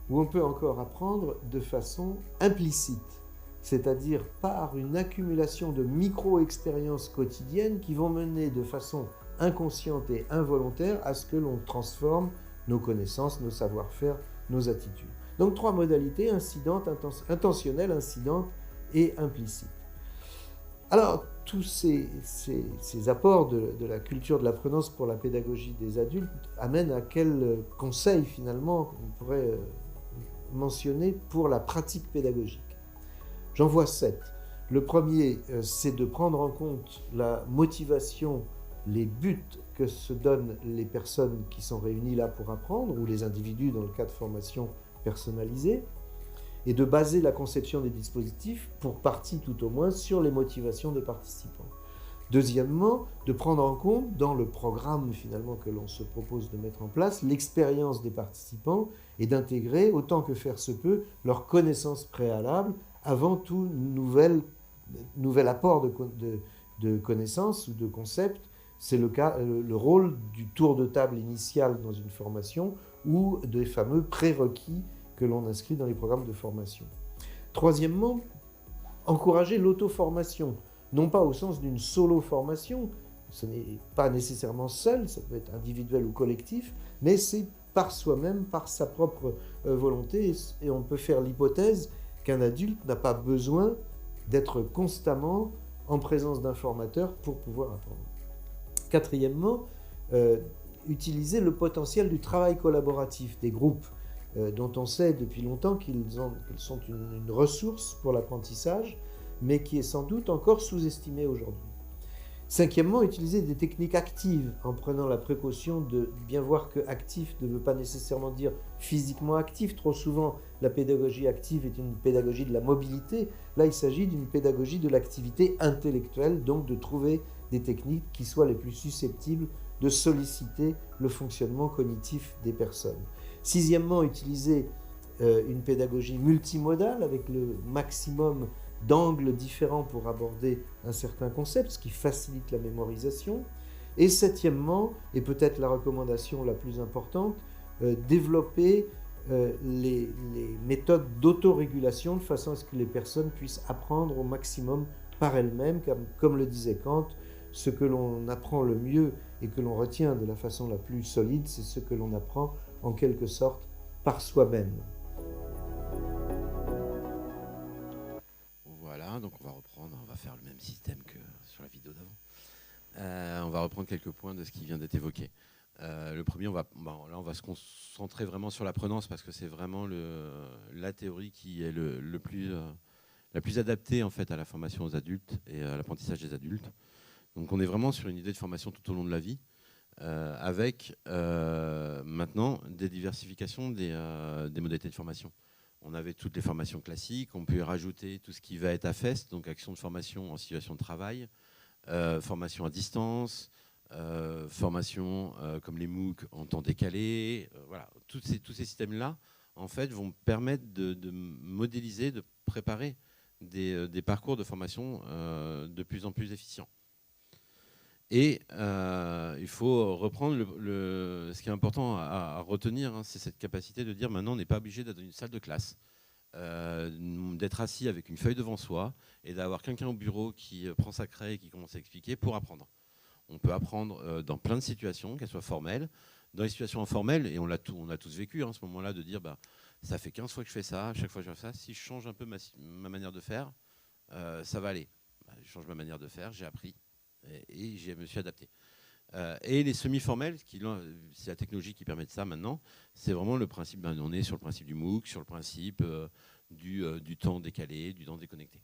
ou on peut encore apprendre de façon implicite, c'est-à-dire par une accumulation de micro-expériences quotidiennes qui vont mener de façon inconsciente et involontaire à ce que l'on transforme nos connaissances, nos savoir-faire, nos attitudes. Donc 3 modalités, incidente, intentionnelle, incidente et implicite. Alors, tous ces apports de la culture de l'apprenance pour la pédagogie des adultes amènent à quel conseil finalement on pourrait mentionner pour la pratique pédagogique. J'en vois 7. Le premier, c'est de prendre en compte la motivation, les buts que se donnent les personnes qui sont réunies là pour apprendre, ou les individus dans le cas de formation personnalisée, et de baser la conception des dispositifs, pour partie tout au moins, sur les motivations des participants. Deuxièmement, de prendre en compte dans le programme finalement que l'on se propose de mettre en place l'expérience des participants et d'intégrer autant que faire se peut leurs connaissances préalables avant tout nouvel apport de connaissances ou de concepts. C'est le rôle du tour de table initial dans une formation ou des fameux prérequis que l'on inscrit dans les programmes de formation. Troisièmement, encourager l'auto-formation, non pas au sens d'une solo-formation, ce n'est pas nécessairement seul, ça peut être individuel ou collectif, mais c'est par soi-même, par sa propre volonté, et on peut faire l'hypothèse qu'un adulte n'a pas besoin d'être constamment en présence d'un formateur pour pouvoir apprendre. Quatrièmement, utiliser le potentiel du travail collaboratif des groupes, dont on sait depuis longtemps qu'ils sont une ressource pour l'apprentissage, mais qui est sans doute encore sous-estimée aujourd'hui. Cinquièmement, utiliser des techniques actives en prenant la précaution de bien voir que actif ne veut pas nécessairement dire physiquement actif. Trop souvent, la pédagogie active est une pédagogie de la mobilité. Là, il s'agit d'une pédagogie de l'activité intellectuelle, donc de trouver des techniques qui soient les plus susceptibles de solliciter le fonctionnement cognitif des personnes. Sixièmement, utiliser une pédagogie multimodale avec le maximum d'angles différents pour aborder un certain concept, ce qui facilite la mémorisation. Et septièmement, et peut-être la recommandation la plus importante, développer les méthodes d'autorégulation de façon à ce que les personnes puissent apprendre au maximum par elles-mêmes, comme le disait Kant, ce que l'on apprend le mieux et que l'on retient de la façon la plus solide, c'est ce que l'on apprend en quelque sorte par soi-même. Voilà, donc on va reprendre, on va faire le même système que sur la vidéo d'avant. On va reprendre quelques points de ce qui vient d'être évoqué. Le premier, là on va se concentrer vraiment sur l'apprenance parce que c'est vraiment la théorie qui est la plus adaptée en fait à la formation aux adultes et à l'apprentissage des adultes. Donc on est vraiment sur une idée de formation tout au long de la vie, avec maintenant des diversifications des modalités de formation. On avait toutes les formations classiques, on peut y rajouter tout ce qui va être AFEST, donc action de formation en situation de travail, formation à distance, formation comme les MOOC en temps décalé. Voilà. Tous ces systèmes-là en fait, vont permettre de modéliser, de préparer des parcours de formation de plus en plus efficients. Et il faut reprendre ce qui est important à retenir, hein, c'est cette capacité de dire maintenant on n'est pas obligé d'être dans une salle de classe, d'être assis avec une feuille devant soi et d'avoir quelqu'un au bureau qui prend sa craie et qui commence à expliquer pour apprendre. On peut apprendre dans plein de situations, qu'elles soient formelles. Dans les situations informelles, et on a tous vécu à ce moment-là, de dire ça fait 15 fois que je fais ça, à chaque fois que je fais ça, si je change un peu ma manière de faire, ça va aller. Je change ma manière de faire, j'ai appris et je me suis adapté. Et les semi-formels, c'est la technologie qui permet de ça maintenant, c'est vraiment le principe, on est sur le principe du MOOC, sur le principe du temps décalé, du temps déconnecté.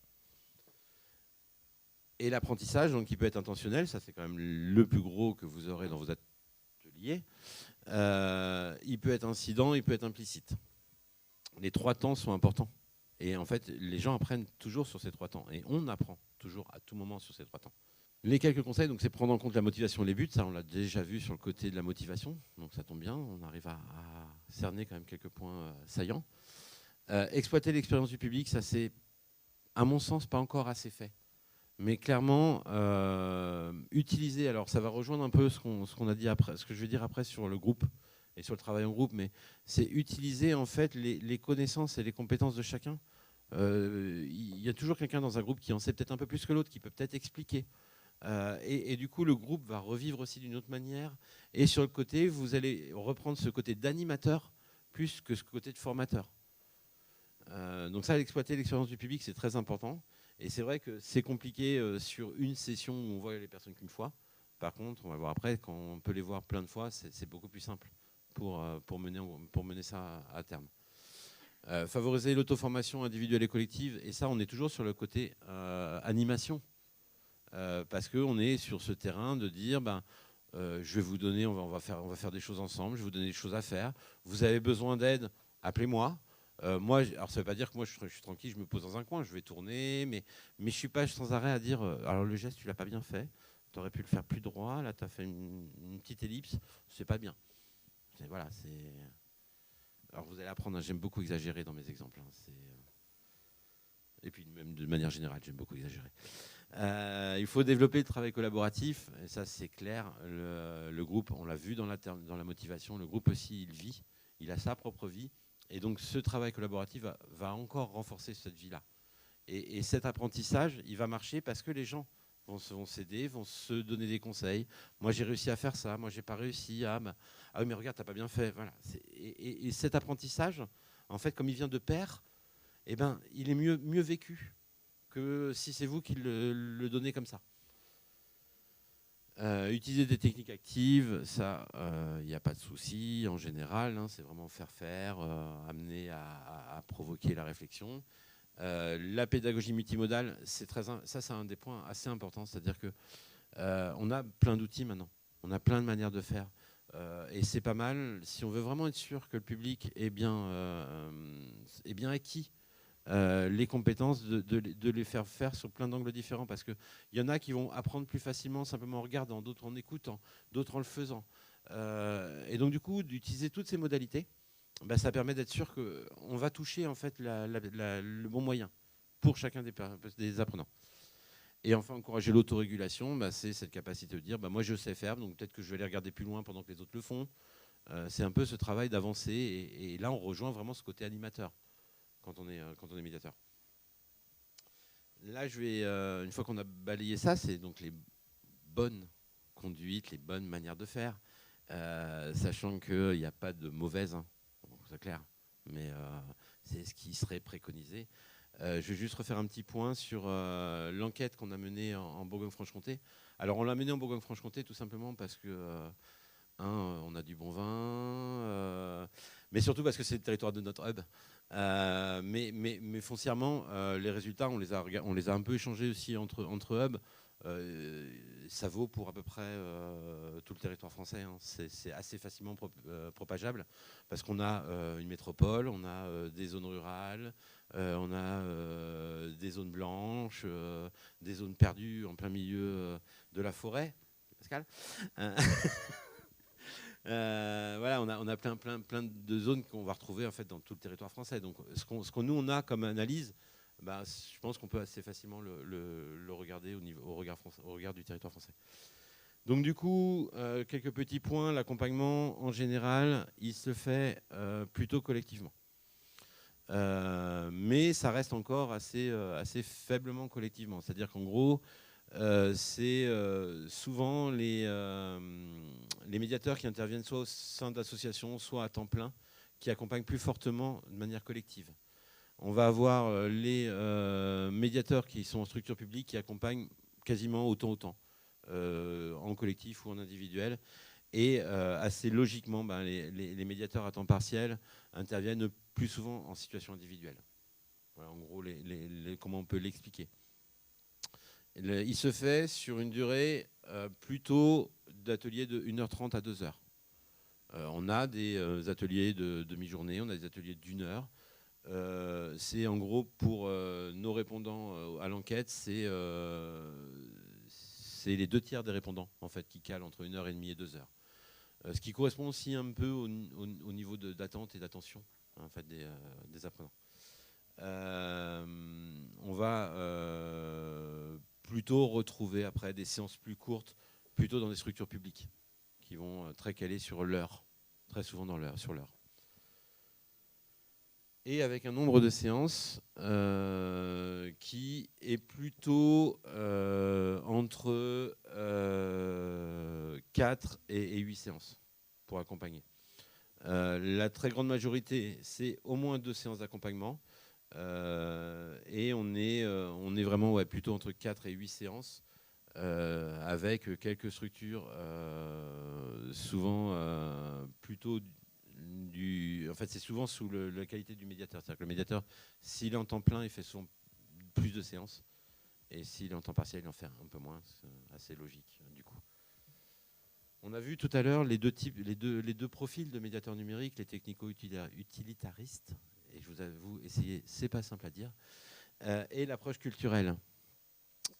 Et l'apprentissage, donc, qui peut être intentionnel, ça c'est quand même le plus gros que vous aurez dans vos ateliers, il peut être incident, il peut être implicite. Les 3 temps sont importants. Et en fait, les gens apprennent toujours sur ces 3 temps. Et on apprend toujours à tout moment sur ces 3 temps. Les quelques conseils, donc, c'est prendre en compte la motivation et les buts. Ça, on l'a déjà vu sur le côté de la motivation. Donc ça tombe bien, on arrive à cerner quand même quelques points saillants. Exploiter l'expérience du public, ça c'est, à mon sens, pas encore assez fait. Mais clairement, utiliser, alors ça va rejoindre un peu ce qu'on a dit après, ce que je vais dire après sur le groupe et sur le travail en groupe, mais c'est utiliser en fait les connaissances et les compétences de chacun. Il y a toujours quelqu'un dans un groupe qui en sait peut-être un peu plus que l'autre, qui peut peut-être expliquer. Et du coup, le groupe va revivre aussi d'une autre manière. Et sur le côté, vous allez reprendre ce côté d'animateur plus que ce côté de formateur. Donc ça, exploiter l'expérience du public, c'est très important. Et c'est vrai que c'est compliqué sur une session où on voit les personnes qu'une fois. Par contre, on va voir après, quand on peut les voir plein de fois, c'est beaucoup plus simple pour mener ça à terme. Favoriser l'auto-formation individuelle et collective. Et ça, on est toujours sur le côté animation. Parce qu'on est sur ce terrain de dire, je vais vous donner, on va faire des choses ensemble, je vais vous donner des choses à faire. Vous avez besoin d'aide, appelez-moi. Moi, alors ça ne veut pas dire que moi je suis tranquille, je me pose dans un coin, je vais tourner, mais je ne suis pas sans arrêt à dire alors le geste tu l'as pas bien fait, tu aurais pu le faire plus droit, là tu as fait une petite ellipse, c'est pas bien. Voilà, alors vous allez apprendre, j'aime beaucoup exagérer dans mes exemples, hein, et puis même de manière générale, j'aime beaucoup exagérer. Il faut développer le travail collaboratif, et ça c'est clair, le groupe, on l'a vu dans la motivation, le groupe aussi il vit, il a sa propre vie. Et donc ce travail collaboratif va encore renforcer cette vie-là. Et cet apprentissage, il va marcher parce que les gens vont s'aider, vont se donner des conseils. Moi j'ai réussi à faire ça, moi j'ai pas réussi à... Ah oui mais regarde, t'as pas bien fait. Voilà. Et cet apprentissage, en fait, comme il vient de pair, il est mieux vécu que si c'est vous qui le donnez comme ça. Utiliser des techniques actives, ça, il n'y a pas de souci en général, hein, c'est vraiment faire, amener à provoquer la réflexion. La pédagogie multimodale, ça c'est un des points assez importants, c'est-à-dire que on a plein d'outils maintenant, on a plein de manières de faire. Et c'est pas mal, si on veut vraiment être sûr que le public est bien acquis, les compétences de les faire faire sur plein d'angles différents, parce qu'il y en a qui vont apprendre plus facilement simplement en regardant, d'autres en écoutant, d'autres en le faisant. Et donc du coup, d'utiliser toutes ces modalités ça permet d'être sûr qu'on va toucher en fait le bon moyen pour chacun des apprenants. Et enfin, encourager l'autorégulation, c'est cette capacité de dire moi je sais faire, donc peut-être que je vais aller regarder plus loin pendant que les autres le font. C'est un peu ce travail d'avancer, et là on rejoint vraiment ce côté animateur quand on est médiateur. Là, une fois qu'on a balayé ça, c'est donc les bonnes conduites, les bonnes manières de faire, sachant qu'il n'y a pas de mauvaise, c'est clair, mais c'est ce qui serait préconisé. Je vais juste refaire un petit point sur l'enquête qu'on a menée en Bourgogne-Franche-Comté. Alors, on l'a menée en Bourgogne-Franche-Comté tout simplement parce que, on a du bon vin, mais surtout parce que c'est le territoire de notre hub. Mais foncièrement, les résultats, on les a un peu échangés aussi entre hubs. Ça vaut pour à peu près tout le territoire français. C'est assez facilement propageable parce qu'on a une métropole, on a des zones rurales, on a des zones blanches, des zones perdues en plein milieu de la forêt. Pascal. Voilà, on a plein de zones qu'on va retrouver en fait dans tout le territoire français. Donc, ce qu'on nous on a comme analyse, je pense qu'on peut assez facilement le regarder au regard du territoire français. Donc du coup, quelques petits points. L'accompagnement, en général, il se fait plutôt collectivement. Mais ça reste encore assez faiblement collectivement. C'est-à-dire qu'en gros, c'est souvent les médiateurs qui interviennent soit au sein d'associations, soit à temps plein, qui accompagnent plus fortement de manière collective. On va avoir les médiateurs qui sont en structure publique qui accompagnent quasiment autant, en collectif ou en individuel. Et assez logiquement, les médiateurs à temps partiel interviennent plus souvent en situation individuelle. Voilà, en gros, comment on peut l'expliquer. Il se fait sur une durée plutôt d'ateliers de 1h30 à 2h. On a des ateliers de demi-journée, on a des ateliers d'1 heure. C'est en gros pour nos répondants à l'enquête, c'est les 2/3 des répondants en fait, qui calent entre 1h30 et 2h. Ce qui correspond aussi un peu au niveau d'attente et d'attention en fait, des apprenants. On va plutôt retrouver après des séances plus courtes, plutôt dans des structures publiques, qui vont très caler sur l'heure, très souvent sur l'heure. Et avec un nombre de séances qui est plutôt entre 4 et 8 séances pour accompagner. La très grande majorité, c'est au moins 2 séances d'accompagnement. Et on est vraiment plutôt entre 4 et 8 séances avec quelques structures souvent plutôt en fait c'est souvent sous la qualité du médiateur. C'est-à-dire que le médiateur, s'il est en temps plein, il fait souvent plus de séances, et s'il est en temps partiel, il en fait un peu moins. C'est assez logique du coup. On a vu tout à l'heure les deux profils de médiateurs numériques, les technico-utilitaristes, et je vous avoue, c'est pas simple à dire, et l'approche culturelle.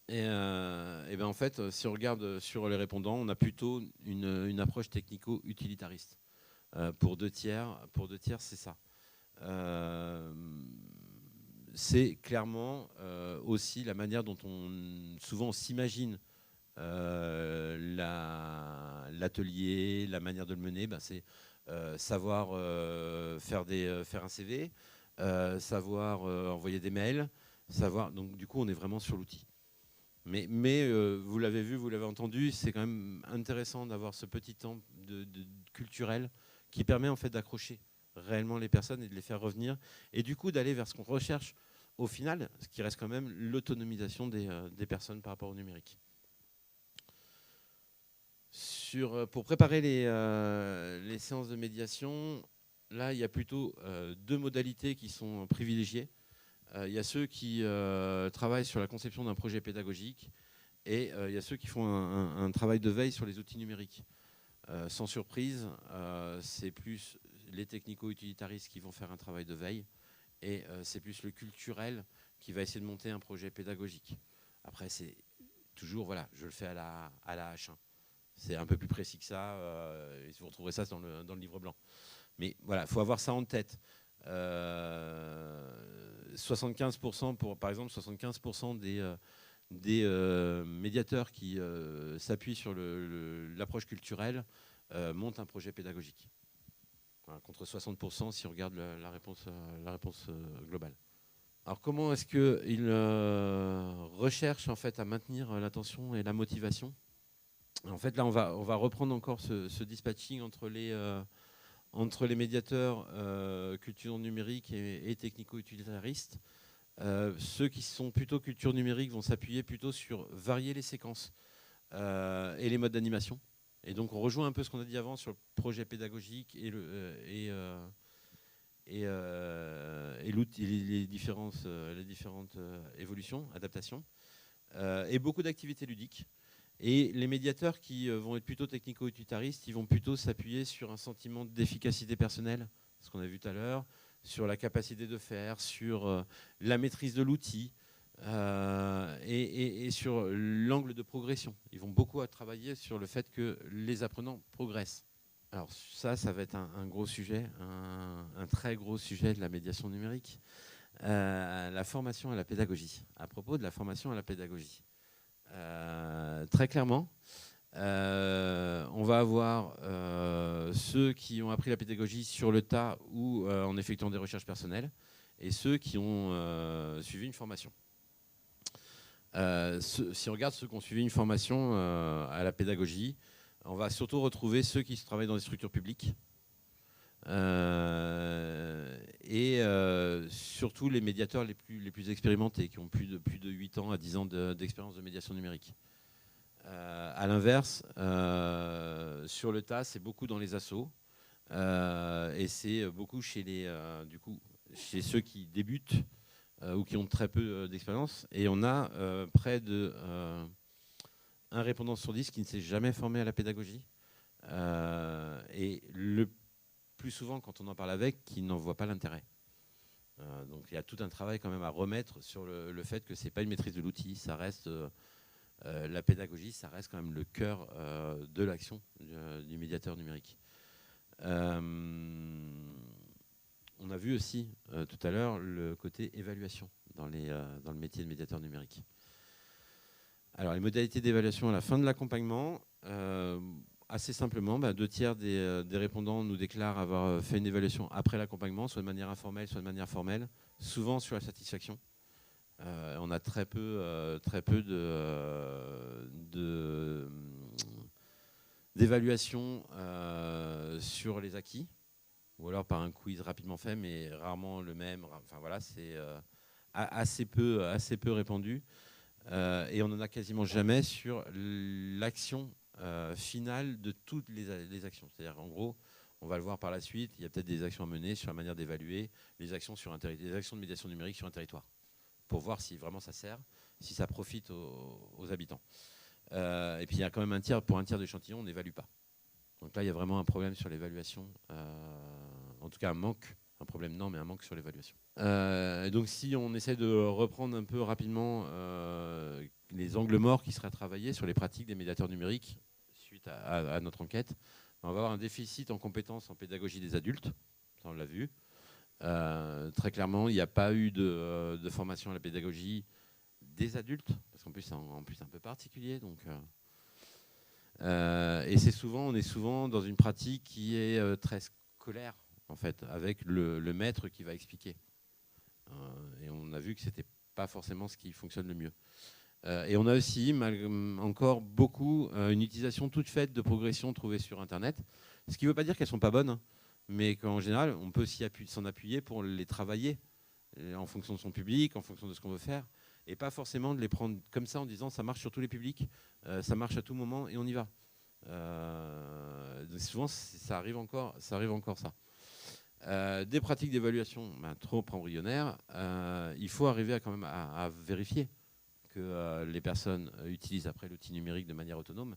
Et en fait, si on regarde sur les répondants, on a plutôt une approche technico-utilitariste. Pour 2/3, c'est ça. C'est clairement aussi la manière dont souvent on s'imagine l'atelier, la manière de le mener. C'est savoir faire un CV, savoir envoyer des mails, donc du coup on est vraiment sur l'outil. Mais vous l'avez vu, vous l'avez entendu, c'est quand même intéressant d'avoir ce petit temps de culturel qui permet en fait d'accrocher réellement les personnes et de les faire revenir, et du coup d'aller vers ce qu'on recherche au final, ce qui reste quand même l'autonomisation des personnes par rapport au numérique. Pour préparer les séances de médiation, là il y a plutôt 2 modalités qui sont privilégiées. Il y a ceux qui travaillent sur la conception d'un projet pédagogique, et il y a ceux qui font un travail de veille sur les outils numériques. Sans surprise, c'est plus les technico-utilitaristes qui vont faire un travail de veille, et c'est plus le culturel qui va essayer de monter un projet pédagogique. Après, c'est toujours, voilà, je le fais à la H1. C'est un peu plus précis que ça, et vous retrouverez ça dans le livre blanc. Mais voilà, il faut avoir ça en tête. 75% par exemple, 75% des médiateurs qui s'appuient sur l'approche culturelle montent un projet pédagogique. Voilà, contre 60% si on regarde la réponse globale. Alors comment est-ce qu'ils recherchent en fait à maintenir l'attention et la motivation? En fait là on va reprendre encore ce dispatching entre les médiateurs culture numérique et technico-utilitaristes. Ceux qui sont plutôt culture numérique vont s'appuyer plutôt sur varier les séquences et les modes d'animation. Et donc on rejoint un peu ce qu'on a dit avant sur le projet pédagogique et les différentes évolutions, adaptations, et beaucoup d'activités ludiques. Et les médiateurs qui vont être plutôt technico-utilitaristes, ils vont plutôt s'appuyer sur un sentiment d'efficacité personnelle, ce qu'on a vu tout à l'heure, sur la capacité de faire, sur la maîtrise de l'outil et sur l'angle de progression. Ils vont beaucoup travailler sur le fait que les apprenants progressent. Alors ça va être un gros sujet, un très gros sujet de la médiation numérique. La formation à la pédagogie. À propos de la formation à la pédagogie. Très clairement, on va avoir ceux qui ont appris la pédagogie sur le tas ou en effectuant des recherches personnelles et ceux qui ont suivi une formation. Si on regarde ceux qui ont suivi une formation à la pédagogie, on va surtout retrouver ceux qui travaillent dans des structures publiques et surtout les médiateurs les plus expérimentés qui ont plus de 8 ans à 10 ans d'expérience de médiation numérique. À l'inverse, sur le tas, c'est beaucoup dans les assos et c'est beaucoup chez ceux qui débutent ou qui ont très peu d'expérience. Et on a près de un répondant sur 10 qui ne s'est jamais formé à la pédagogie. Et le plus souvent, quand on en parle avec, qui n'en voit pas l'intérêt. Donc il y a tout un travail quand même à remettre sur le fait que ce n'est pas une maîtrise de l'outil, ça reste la pédagogie, ça reste quand même le cœur de l'action du médiateur numérique. On a vu aussi tout à l'heure le côté évaluation dans le métier de médiateur numérique. Alors les modalités d'évaluation à la fin de l'accompagnement, assez simplement, 2/3 des répondants nous déclarent avoir fait une évaluation après l'accompagnement, soit de manière informelle, soit de manière formelle, souvent sur la satisfaction. On a très peu d'évaluation sur les acquis, ou alors par un quiz rapidement fait, mais rarement le même. Enfin voilà, c'est assez peu répandu. Et on n'en a quasiment jamais sur l'action finale de toutes les actions. C'est-à-dire, en gros, on va le voir par la suite, il y a peut-être des actions à mener sur la manière d'évaluer les actions de médiation numérique sur un territoire, pour voir si vraiment ça sert, si ça profite aux habitants. Et puis il y a quand même pour un tiers d'échantillon, on n'évalue pas. Donc là, il y a vraiment un problème sur l'évaluation, en tout cas un manque. Un problème non, mais un manque sur l'évaluation. Donc si on essaie de reprendre un peu rapidement les angles morts qui seraient travaillés sur les pratiques des médiateurs numériques suite à notre enquête, on va avoir un déficit en compétences en pédagogie des adultes, ça on l'a vu. Très clairement, il n'y a pas eu de formation à la pédagogie des adultes, parce qu'en plus c'est un peu particulier. Donc, et on est souvent dans une pratique qui est très scolaire, en fait, avec le maître qui va expliquer. Et on a vu que ce n'était pas forcément ce qui fonctionne le mieux. Et on a aussi encore beaucoup une utilisation toute faite de progressions trouvées sur Internet, ce qui ne veut pas dire qu'elles ne sont pas bonnes, mais qu'en général, on peut s'en appuyer pour les travailler en fonction de son public, en fonction de ce qu'on veut faire, et pas forcément de les prendre comme ça en disant ça marche sur tous les publics, ça marche à tout moment et on y va. Souvent, ça arrive encore ça. Des pratiques d'évaluation trop embryonnaires, il faut arriver quand même à vérifier que les personnes utilisent après l'outil numérique de manière autonome,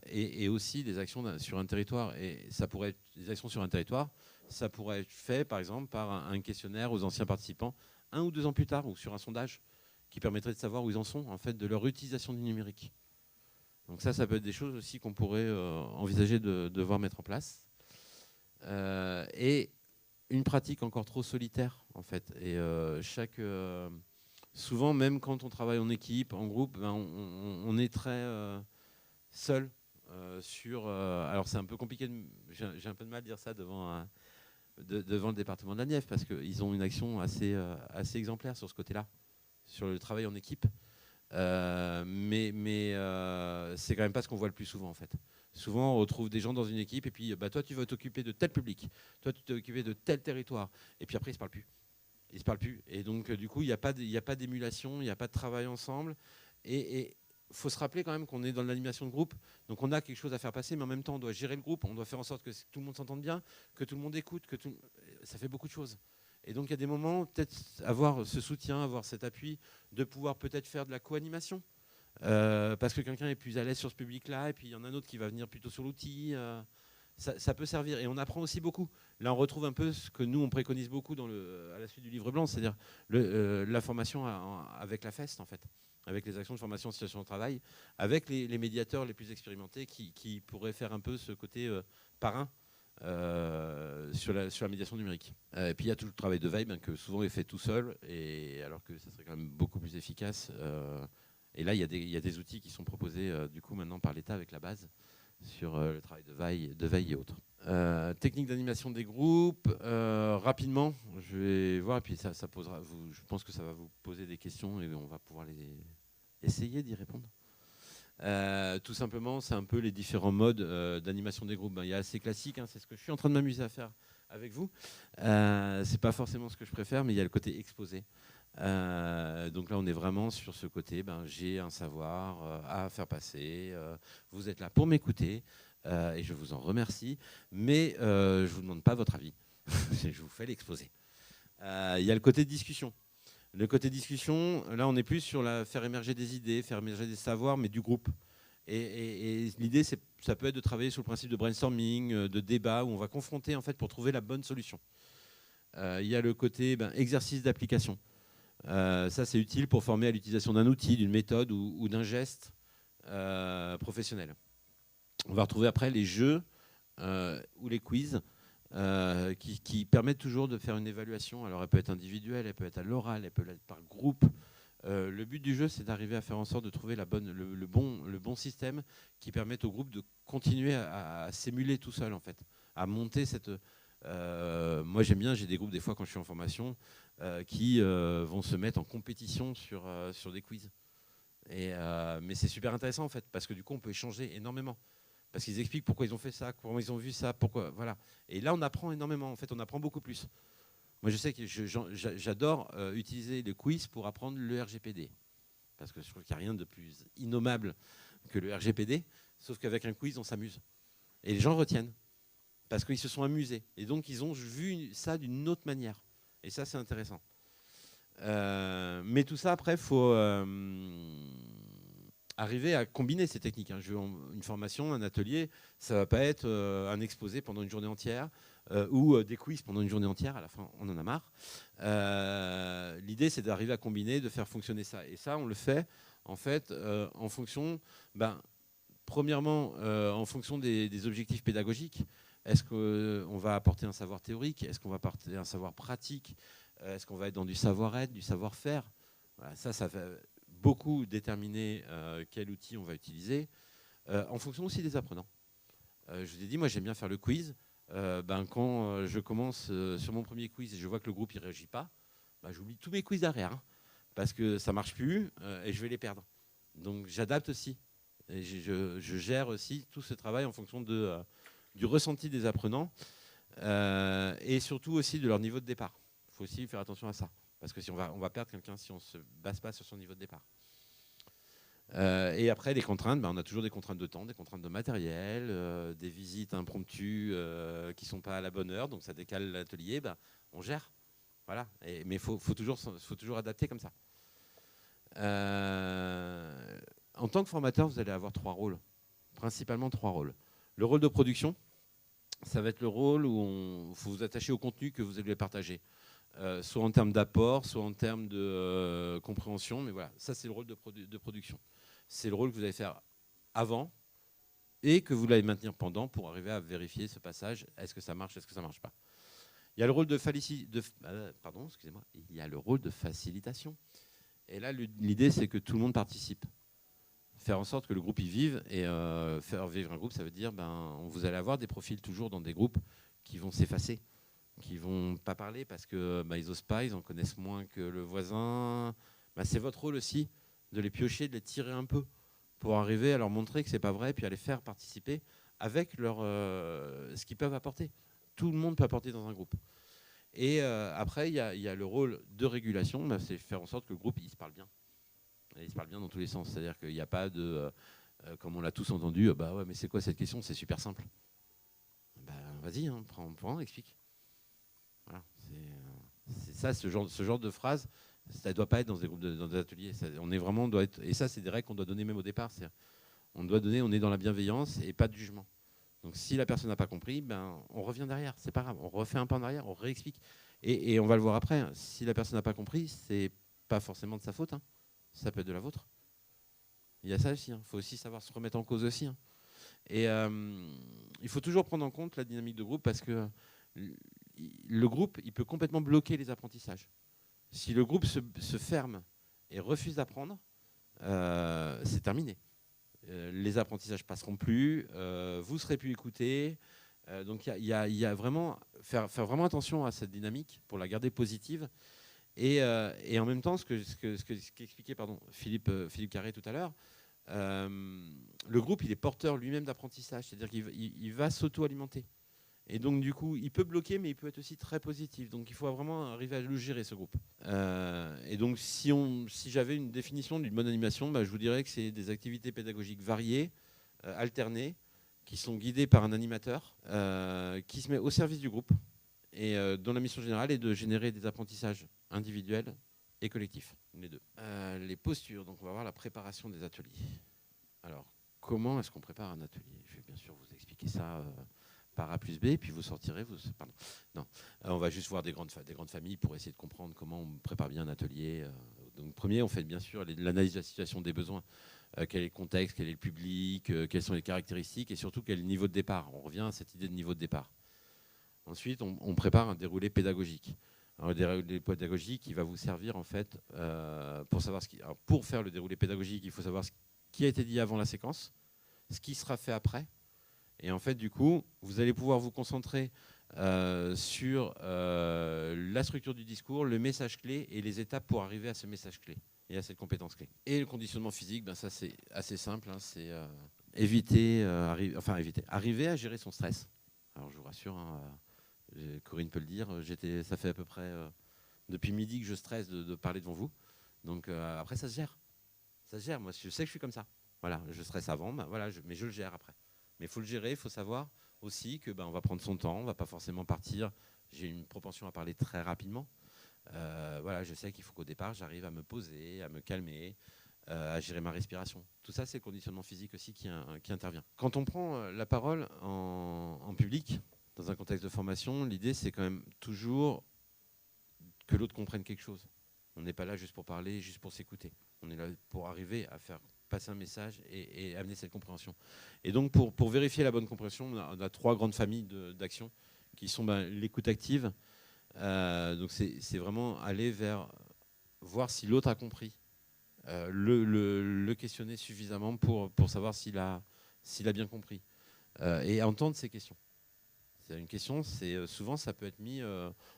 et aussi des actions sur un territoire. Et ça pourrait être des actions sur un territoire, ça pourrait être fait par exemple par un questionnaire aux anciens participants 1 ou 2 ans plus tard, ou sur un sondage qui permettrait de savoir où ils en sont en fait de leur utilisation du numérique. Donc ça peut être des choses aussi qu'on pourrait envisager de devoir mettre en place. et une pratique encore trop solitaire en fait. Et souvent, même quand on travaille en équipe, en groupe, ben, on est très seul alors c'est un peu compliqué, j'ai un peu de mal à dire ça devant le département de la Nièvre, parce qu'ils ont une action assez exemplaire sur ce côté-là, sur le travail en équipe. Mais c'est quand même pas ce qu'on voit le plus souvent en fait. Souvent on retrouve des gens dans une équipe et puis toi tu vas t'occuper de tel public, toi tu t'es occupé de tel territoire, et puis après ils se parlent plus. Ils se parlent plus. Et donc du coup il n'y a pas d'émulation, il n'y a pas de travail ensemble. Et faut se rappeler quand même qu'on est dans l'animation de groupe, donc on a quelque chose à faire passer, mais en même temps on doit gérer le groupe, on doit faire en sorte que tout le monde s'entende bien, que tout le monde écoute, ça fait beaucoup de choses. Et donc il y a des moments, peut-être avoir ce soutien, avoir cet appui, de pouvoir peut-être faire de la co-animation, parce que quelqu'un est plus à l'aise sur ce public-là, et puis il y en a un autre qui va venir plutôt sur l'outil. Ça peut servir, et on apprend aussi beaucoup. Là on retrouve un peu ce que nous on préconise beaucoup à la suite du livre blanc, c'est-à-dire la formation avec la FEST en fait, avec les actions de formation en situation de travail, avec les médiateurs les plus expérimentés qui pourraient faire un peu ce côté parrain sur la médiation numérique. Et puis il y a tout le travail de veille que souvent est fait tout seul, alors que ça serait quand même beaucoup plus efficace. Et là il y a des outils qui sont proposés du coup maintenant par l'État avec la base sur le travail de veille et autres. Technique d'animation des groupes, rapidement, je vais voir, et puis ça posera, je pense que ça va vous poser des questions et on va pouvoir essayer d'y répondre. Tout simplement, c'est un peu les différents modes d'animation des groupes. Il y a assez classique, c'est ce que je suis en train de m'amuser à faire avec vous. C'est pas forcément ce que je préfère, mais il y a le côté exposé. Donc là on est vraiment sur ce côté, j'ai un savoir à faire passer, vous êtes là pour m'écouter et je vous en remercie, mais je ne vous demande pas votre avis, je vous fais l'exposé. Il y a le côté discussion. Le côté discussion, là on est plus sur faire émerger des idées, faire émerger des savoirs, mais du groupe. Et l'idée, ça peut être de travailler sur le principe de brainstorming, de débat, où on va confronter en fait pour trouver la bonne solution. Il y a le côté exercice d'application. Ça, c'est utile pour former à l'utilisation d'un outil, d'une méthode ou d'un geste professionnel. On va retrouver après les jeux ou les quiz qui permettent toujours de faire une évaluation. Alors, elle peut être individuelle, elle peut être à l'oral, elle peut être par groupe. Le but du jeu, c'est d'arriver à faire en sorte de trouver le bon système qui permette au groupe de continuer à s'émuler tout seul, en fait, à monter cette... moi, j'aime bien, j'ai des groupes, des fois, quand je suis en formation, qui vont se mettre en compétition sur des quiz. Mais c'est super intéressant en fait, parce que du coup on peut échanger énormément. Parce qu'ils expliquent pourquoi ils ont fait ça, comment ils ont vu ça, pourquoi, voilà. Et là on apprend énormément, en fait on apprend beaucoup plus. Moi je sais que j'adore utiliser le quiz pour apprendre le RGPD. Parce que je trouve qu'il n'y a rien de plus innommable que le RGPD, sauf qu'avec un quiz on s'amuse. Et les gens retiennent, parce qu'ils se sont amusés. Et donc ils ont vu ça d'une autre manière. Et ça, c'est intéressant. Mais tout ça, après, il faut arriver à combiner ces techniques. Une formation, un atelier, ça ne va pas être un exposé pendant une journée entière ou des quiz pendant une journée entière. À la fin, on en a marre. L'idée, c'est d'arriver à combiner, de faire fonctionner ça. Et ça, on le fait, en fait, en fonction, premièrement, en fonction des objectifs pédagogiques. Est-ce qu'on va apporter un savoir théorique? Est-ce qu'on va apporter un savoir pratique? Est-ce qu'on va être dans du savoir-être, du savoir-faire? Voilà, ça va beaucoup déterminer quel outil on va utiliser, en fonction aussi des apprenants. Je vous ai dit, moi j'aime bien faire le quiz. Quand je commence sur mon premier quiz et je vois que le groupe ne réagit pas, j'oublie tous mes quiz derrière, parce que ça ne marche plus et je vais les perdre. Donc j'adapte aussi. Et je gère aussi tout ce travail en fonction du ressenti des apprenants et surtout aussi de leur niveau de départ. Il faut aussi faire attention à ça, parce que si on va perdre quelqu'un si on ne se base pas sur son niveau de départ. Et après, les contraintes, on a toujours des contraintes de temps, des contraintes de matériel, des visites impromptues qui ne sont pas à la bonne heure, donc ça décale l'atelier, on gère. Voilà. Mais il faut toujours adapter comme ça. En tant que formateur, vous allez avoir 3 rôles, principalement 3 rôles. Le rôle de production, ça va être le rôle où il faut vous attacher au contenu que vous allez partager, soit en termes d'apport, soit en termes de compréhension, mais voilà, ça c'est le rôle de production. C'est le rôle que vous allez faire avant, et que vous l'allez maintenir pendant pour arriver à vérifier ce passage. Est-ce que ça marche, est-ce que ça ne marche pas? Il y a le rôle il y a le rôle de facilitation. Et là, l'idée, c'est que tout le monde participe. Faire en sorte que le groupe y vive. Et faire vivre un groupe, ça veut dire vous allez avoir des profils toujours dans des groupes qui vont s'effacer, qui ne vont pas parler parce qu'ils n'osent pas, ils en connaissent moins que le voisin. C'est votre rôle aussi de les piocher, de les tirer un peu pour arriver à leur montrer que ce n'est pas vrai, puis à les faire participer avec ce qu'ils peuvent apporter. Tout le monde peut apporter dans un groupe. Et après, il y a le rôle de régulation, c'est faire en sorte que le groupe il se parle bien. Et il se parle bien dans tous les sens. C'est-à-dire qu'il n'y a pas de, comme on l'a tous entendu, ouais, mais c'est quoi cette question? C'est super simple. Vas-y, prends, explique. Voilà, c'est ça, ce genre de phrase, ça ne doit pas être dans des groupes, dans des ateliers. Et ça, c'est des règles qu'on doit donner même au départ. On est dans la bienveillance et pas de jugement. Donc si la personne n'a pas compris, on revient derrière, c'est pas grave, on refait un pas en arrière, on réexplique. Et on va le voir après, si la personne n'a pas compris, c'est pas forcément de sa faute, ça peut être de la vôtre. Il y a ça aussi, il faut aussi savoir se remettre en cause aussi. Et il faut toujours prendre en compte la dynamique de groupe parce que le groupe, il peut complètement bloquer les apprentissages. Si le groupe se ferme et refuse d'apprendre, c'est terminé. Les apprentissages passeront plus, vous serez plus écoutés. Donc il y a vraiment faire vraiment attention à cette dynamique pour la garder positive. Et en même temps, ce qu'expliquait Philippe Carré tout à l'heure, le groupe il est porteur lui-même d'apprentissage, c'est-à-dire qu'il va s'auto-alimenter. Et donc du coup, il peut bloquer, mais il peut être aussi très positif. Donc il faut vraiment arriver à le gérer, ce groupe. Et donc si j'avais une définition d'une bonne animation, je vous dirais que c'est des activités pédagogiques variées, alternées, qui sont guidées par un animateur, qui se met au service du groupe, et dont la mission générale est de générer des apprentissages individuels et collectifs, les deux. Les postures, donc on va voir la préparation des ateliers. Alors, comment est-ce qu'on prépare un atelier? Je vais bien sûr vous expliquer ça par A plus B, puis vous sortirez. On va juste voir des grandes familles pour essayer de comprendre comment on prépare bien un atelier. Donc, premier, on fait bien sûr l'analyse de la situation des besoins. Quel est le contexte, quel est le public, quelles sont les caractéristiques et surtout quel est le niveau de départ. On revient à cette idée de niveau de départ. Ensuite, on prépare un déroulé pédagogique. Alors, le déroulé pédagogique, il va vous servir en fait pour faire le déroulé pédagogique, il faut savoir ce qui a été dit avant la séquence, ce qui sera fait après. Et en fait, du coup, vous allez pouvoir vous concentrer sur la structure du discours, le message clé et les étapes pour arriver à ce message clé et à cette compétence clé. Et le conditionnement physique, ça c'est assez simple, c'est arriver à gérer son stress. Alors je vous rassure, Corinne peut le dire, ça fait à peu près depuis midi que je stresse de parler devant vous. Donc après, ça se gère. Ça se gère. Moi, je sais que je suis comme ça. Voilà, je stresse avant, mais je le gère après. Mais il faut le gérer, il faut savoir aussi que on va prendre son temps, on ne va pas forcément partir. J'ai une propension à parler très rapidement. Je sais qu'il faut qu'au départ, j'arrive à me poser, à me calmer, à gérer ma respiration. Tout ça, c'est le conditionnement physique aussi qui intervient. Quand on prend la parole en public, dans un contexte de formation, l'idée, c'est quand même toujours que l'autre comprenne quelque chose. On n'est pas là juste pour parler, juste pour s'écouter. On est là pour arriver à faire passer un message et amener cette compréhension. Et donc, pour vérifier la bonne compréhension, on a 3 grandes familles d'actions qui sont l'écoute active. Donc, c'est vraiment aller vers voir si l'autre a compris, le questionner suffisamment pour savoir s'il a bien compris et entendre ses questions. C'est une question, souvent ça peut être mis.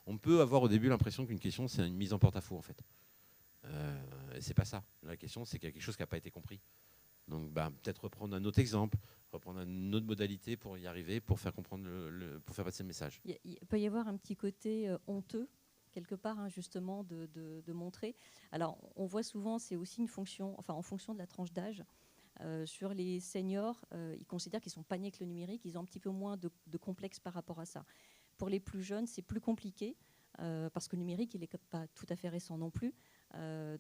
On peut avoir au début l'impression qu'une question c'est une mise en porte-à-faux en fait. Et c'est pas ça. La question c'est qu'il y a quelque chose qui n'a pas été compris. Donc peut-être reprendre un autre exemple, reprendre une autre modalité pour y arriver, pour faire comprendre, pour faire passer le message. Il peut y avoir un petit côté honteux quelque part justement de montrer. Alors on voit souvent c'est aussi une fonction, en fonction de la tranche d'âge. Sur les seniors, ils considèrent qu'ils sont pas nés avec le numérique, ils ont un petit peu moins de complexe par rapport à ça. Pour les plus jeunes, c'est plus compliqué parce que le numérique, il n'est pas tout à fait récent non plus.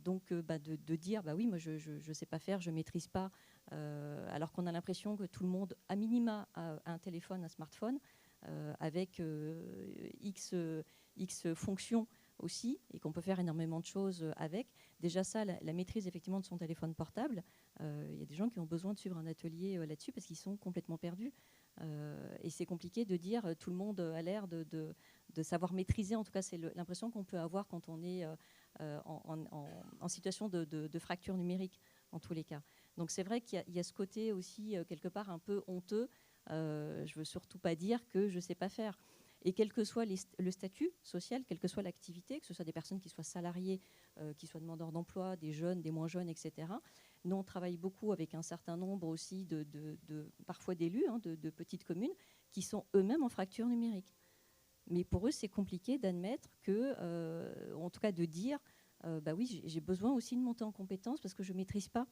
Donc, de dire, oui, moi, je ne sais pas faire, je ne maîtrise pas, alors qu'on a l'impression que tout le monde, à minima, a un téléphone, un smartphone, avec X fonctions aussi, et qu'on peut faire énormément de choses avec. Déjà ça, la maîtrise effectivement de son téléphone portable. Il y a des gens qui ont besoin de suivre un atelier là-dessus parce qu'ils sont complètement perdus. Et c'est compliqué de dire tout le monde a l'air de savoir maîtriser. En tout cas, c'est l'impression qu'on peut avoir quand on est en situation de fracture numérique, en tous les cas. Donc c'est vrai qu'il y a ce côté aussi, quelque part, un peu honteux. Je ne veux surtout pas dire que je ne sais pas faire. Et quel que soit le statut social, quelle que soit l'activité, que ce soit des personnes qui soient salariées, qui soient demandeurs d'emploi, des jeunes, des moins jeunes, etc. Nous, on travaille beaucoup avec un certain nombre aussi parfois d'élus, de petites communes, qui sont eux-mêmes en fracture numérique. Mais pour eux, c'est compliqué d'admettre que, en tout cas de dire, bah oui, j'ai besoin aussi de monter en compétences parce que je ne maîtrise pas.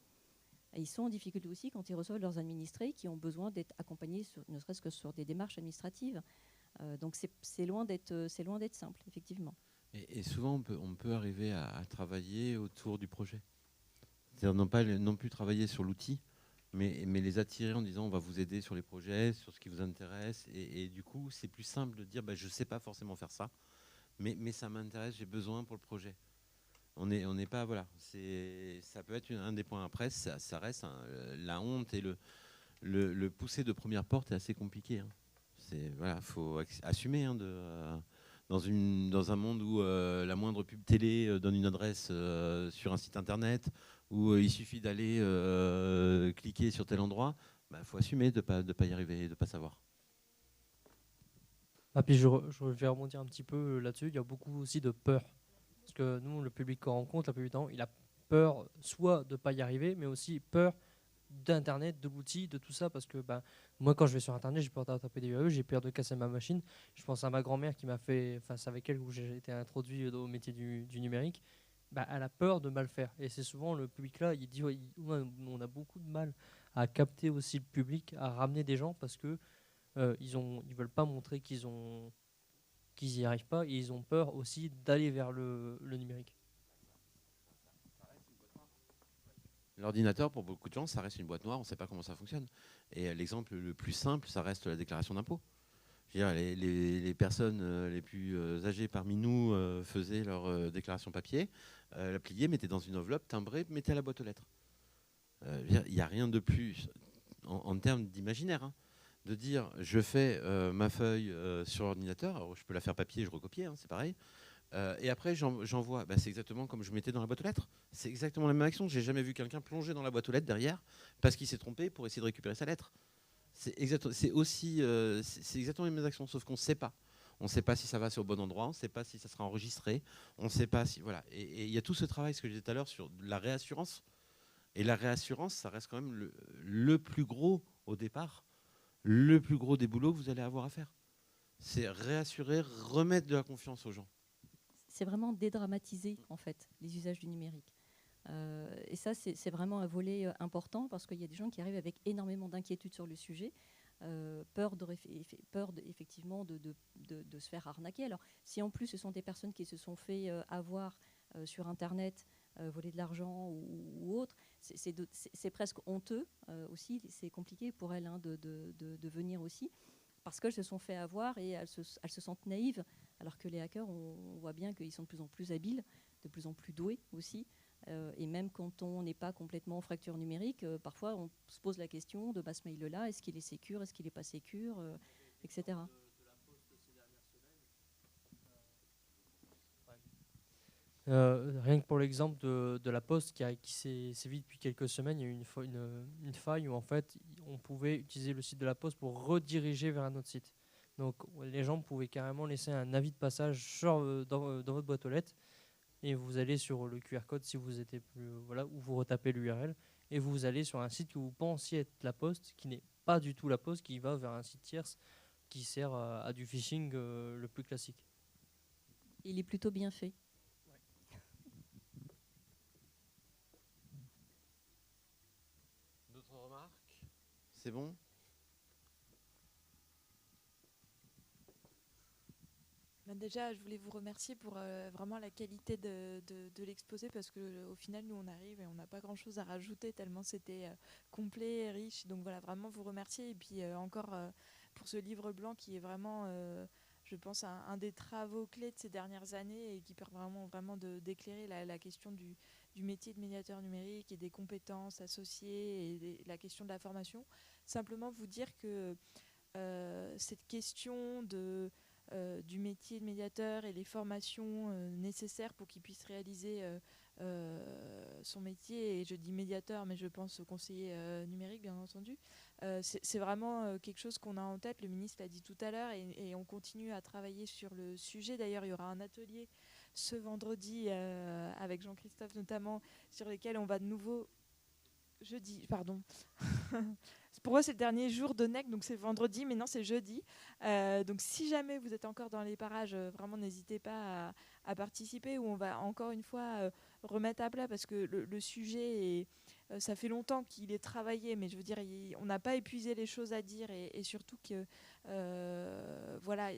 Et ils sont en difficulté aussi quand ils reçoivent leurs administrés qui ont besoin d'être accompagnés, ne serait-ce que sur des démarches administratives. Donc c'est loin d'être simple, effectivement. Et souvent, on peut arriver à travailler autour du projet. C'est-à-dire non plus travailler sur l'outil, mais les attirer en disant on va vous aider sur les projets, sur ce qui vous intéresse. Et du coup, c'est plus simple de dire je ne sais pas forcément faire ça, mais ça m'intéresse, j'ai besoin pour le projet. On n'est pas, voilà, ça peut être un des points. Après, ça reste la honte et le pousser de première porte est assez compliqué. Voilà, faut assumer dans un monde où la moindre pub télé donne une adresse sur un site internet, où il suffit d'aller cliquer sur tel endroit. Faut assumer de pas y arriver, de pas savoir. Puis je vais rebondir un petit peu là-dessus. Il y a beaucoup aussi de peur. Parce que nous, le public qu'on rencontre, la plupart du temps, il a peur soit de ne pas y arriver, mais aussi peur d'Internet, de l'outil, de tout ça. Parce que moi, quand je vais sur Internet, j'ai peur de taper des URL, j'ai peur de casser ma machine. Je pense à ma grand-mère qui m'a fait, c'est avec elle où j'ai été introduit au métier du numérique. Elle a peur de mal faire. Et c'est souvent le public-là, il dit on a beaucoup de mal à capter aussi le public, à ramener des gens parce que ils veulent pas montrer qu'ils n'y arrivent pas et ils ont peur aussi d'aller vers le numérique. L'ordinateur, pour beaucoup de gens, ça reste une boîte noire, on ne sait pas comment ça fonctionne. Et l'exemple le plus simple, ça reste la déclaration d'impôt. Je veux dire, les personnes les plus âgées parmi nous faisaient leur déclaration papier, la pliaient, mettaient dans une enveloppe, timbraient, mettaient à la boîte aux lettres. Il n'y a rien de plus, en termes d'imaginaire, de dire je fais ma feuille sur l'ordinateur, alors je peux la faire papier, je recopie, c'est pareil. Et après, j'envoie. C'est exactement comme je mettais dans la boîte aux lettres. C'est exactement la même action. J'ai jamais vu quelqu'un plonger dans la boîte aux lettres derrière parce qu'il s'est trompé pour essayer de récupérer sa lettre. C'est exactement les mêmes actions, sauf qu'on ne sait pas. On ne sait pas si ça va sur le bon endroit, on ne sait pas si ça sera enregistré, on ne sait pas si. Voilà. Et il y a tout ce travail, ce que je disais tout à l'heure, sur la réassurance. Et la réassurance, ça reste quand même le plus gros au départ, le plus gros des boulots que vous allez avoir à faire. C'est réassurer, remettre de la confiance aux gens. C'est vraiment dédramatiser en fait les usages du numérique. Et ça, c'est vraiment un volet important parce qu'il y a des gens qui arrivent avec énormément d'inquiétudes sur le sujet, peur effectivement de se faire arnaquer. Alors, si en plus ce sont des personnes qui se sont fait avoir sur Internet, voler de l'argent ou autre, c'est presque honteux aussi. C'est compliqué pour elles de venir aussi. Parce qu'elles se sont fait avoir et elles se sentent naïves, alors que les hackers, on voit bien qu'ils sont de plus en plus habiles, de plus en plus doués aussi. Et même quand on n'est pas complètement en fracture numérique, parfois on se pose la question de ce mail-là, est-ce qu'il est sécure, est-ce qu'il n'est pas sécure, etc. Rien que pour l'exemple de la Poste qui s'est sévi depuis quelques semaines, il y a eu une faille où en fait on pouvait utiliser le site de la Poste pour rediriger vers un autre site. Donc les gens pouvaient carrément laisser un avis de passage dans votre boîte aux lettres et vous allez sur le QR code si vous étiez où vous retapez l'URL et vous allez sur un site que vous pensiez être la Poste, qui n'est pas du tout la Poste, qui va vers un site tierce qui sert à du phishing le plus classique. Il est plutôt bien fait. D'autres remarques ? C'est bon ? Déjà, je voulais vous remercier pour vraiment la qualité de l'exposé parce qu'au final, nous, on arrive et on n'a pas grand-chose à rajouter tellement c'était complet, riche. Donc voilà, vraiment vous remercier. Et puis encore pour ce livre blanc qui est vraiment, je je pense, un des travaux clés de ces dernières années et qui permet vraiment d'éclairer la question du métier de médiateur numérique et des compétences associées et la question de la formation. Simplement vous dire que cette question du métier de médiateur et les formations nécessaires pour qu'il puisse réaliser son métier, et je dis médiateur mais je pense au conseiller numérique bien entendu, c'est vraiment quelque chose qu'on a en tête. Le ministre l'a dit tout à l'heure et on continue à travailler sur le sujet. D'ailleurs il y aura un atelier ce vendredi avec Jean-Christophe notamment, sur lequel on va de nouveau jeudi, pardon. Pour moi, c'est le dernier jour de NEC, donc c'est vendredi, mais non, c'est jeudi. Donc si jamais vous êtes encore dans les parages, vraiment n'hésitez pas à participer, où on va encore une fois remettre à plat, parce que le sujet, ça fait longtemps qu'il est travaillé, mais je veux dire, on n'a pas épuisé les choses à dire, et surtout que voilà,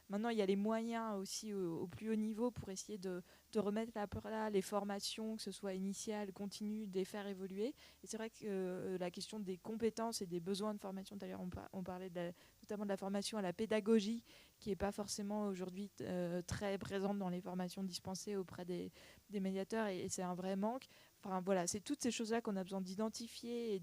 maintenant il y a les moyens aussi au plus haut niveau pour essayer de remettre à plat les formations, que ce soit initiales, continues, de les faire évoluer. Et c'est vrai que la question des compétences et des besoins de formation, d'ailleurs on parlait notamment de la formation à la pédagogie, qui n'est pas forcément aujourd'hui très présente dans les formations dispensées auprès des médiateurs, et c'est un vrai manque. Enfin, voilà, c'est toutes ces choses-là qu'on a besoin d'identifier et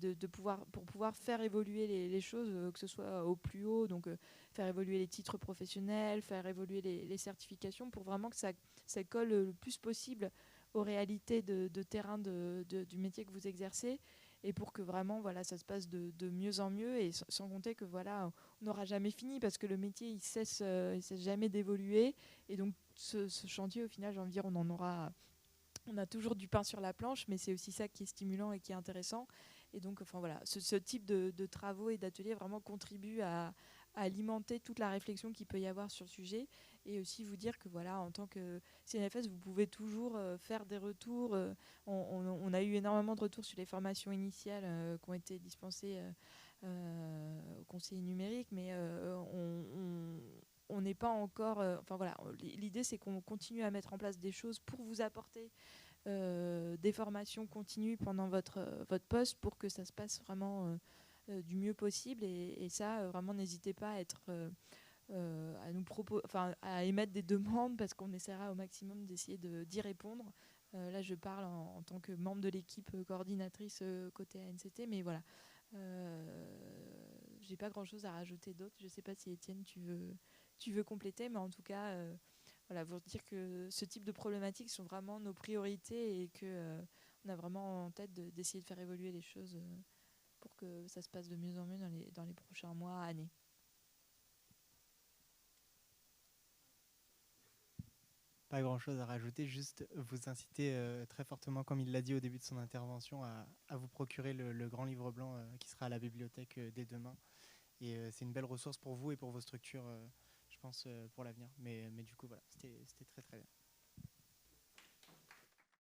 pour pouvoir faire évoluer les choses, que ce soit au plus haut, donc faire évoluer les titres professionnels, faire évoluer les certifications, pour vraiment que ça colle le plus possible aux réalités de terrain du métier que vous exercez, et pour que vraiment voilà, ça se passe de mieux en mieux, et sans compter que voilà, on n'aura jamais fini, parce que le métier il cesse jamais d'évoluer, et donc ce chantier au final, j'ai envie de dire, on a toujours du pain sur la planche, mais c'est aussi ça qui est stimulant et qui est intéressant. Et donc, enfin voilà, ce type de travaux et d'ateliers vraiment contribue à alimenter toute la réflexion qu'il peut y avoir sur le sujet, et aussi vous dire que voilà, en tant que CNFS, vous pouvez toujours faire des retours. On a eu énormément de retours sur les formations initiales qui ont été dispensées au conseiller numérique, mais on n'est pas encore... Enfin voilà, l'idée c'est qu'on continue à mettre en place des choses pour vous apporter des formations continues pendant votre poste, pour que ça se passe vraiment du mieux possible. Et ça, vraiment, n'hésitez pas à être... à nous à émettre des demandes, parce qu'on essaiera au maximum d'essayer d'y répondre. Là, je parle en tant que membre de l'équipe coordinatrice côté ANCT, mais voilà. J'ai pas grand-chose à rajouter d'autre. Je sais pas si Étienne, tu veux compléter, mais en tout cas, voilà, pour dire que ce type de problématiques sont vraiment nos priorités, et que on a vraiment en tête d'essayer de faire évoluer les choses pour que ça se passe de mieux en mieux dans les prochains mois, années. Pas grand-chose à rajouter, juste vous inciter très fortement, comme il l'a dit au début de son intervention, à vous procurer le grand livre blanc qui sera à la bibliothèque dès demain. Et c'est une belle ressource pour vous et pour vos structures, je pense, pour l'avenir. Mais du coup, voilà, c'était très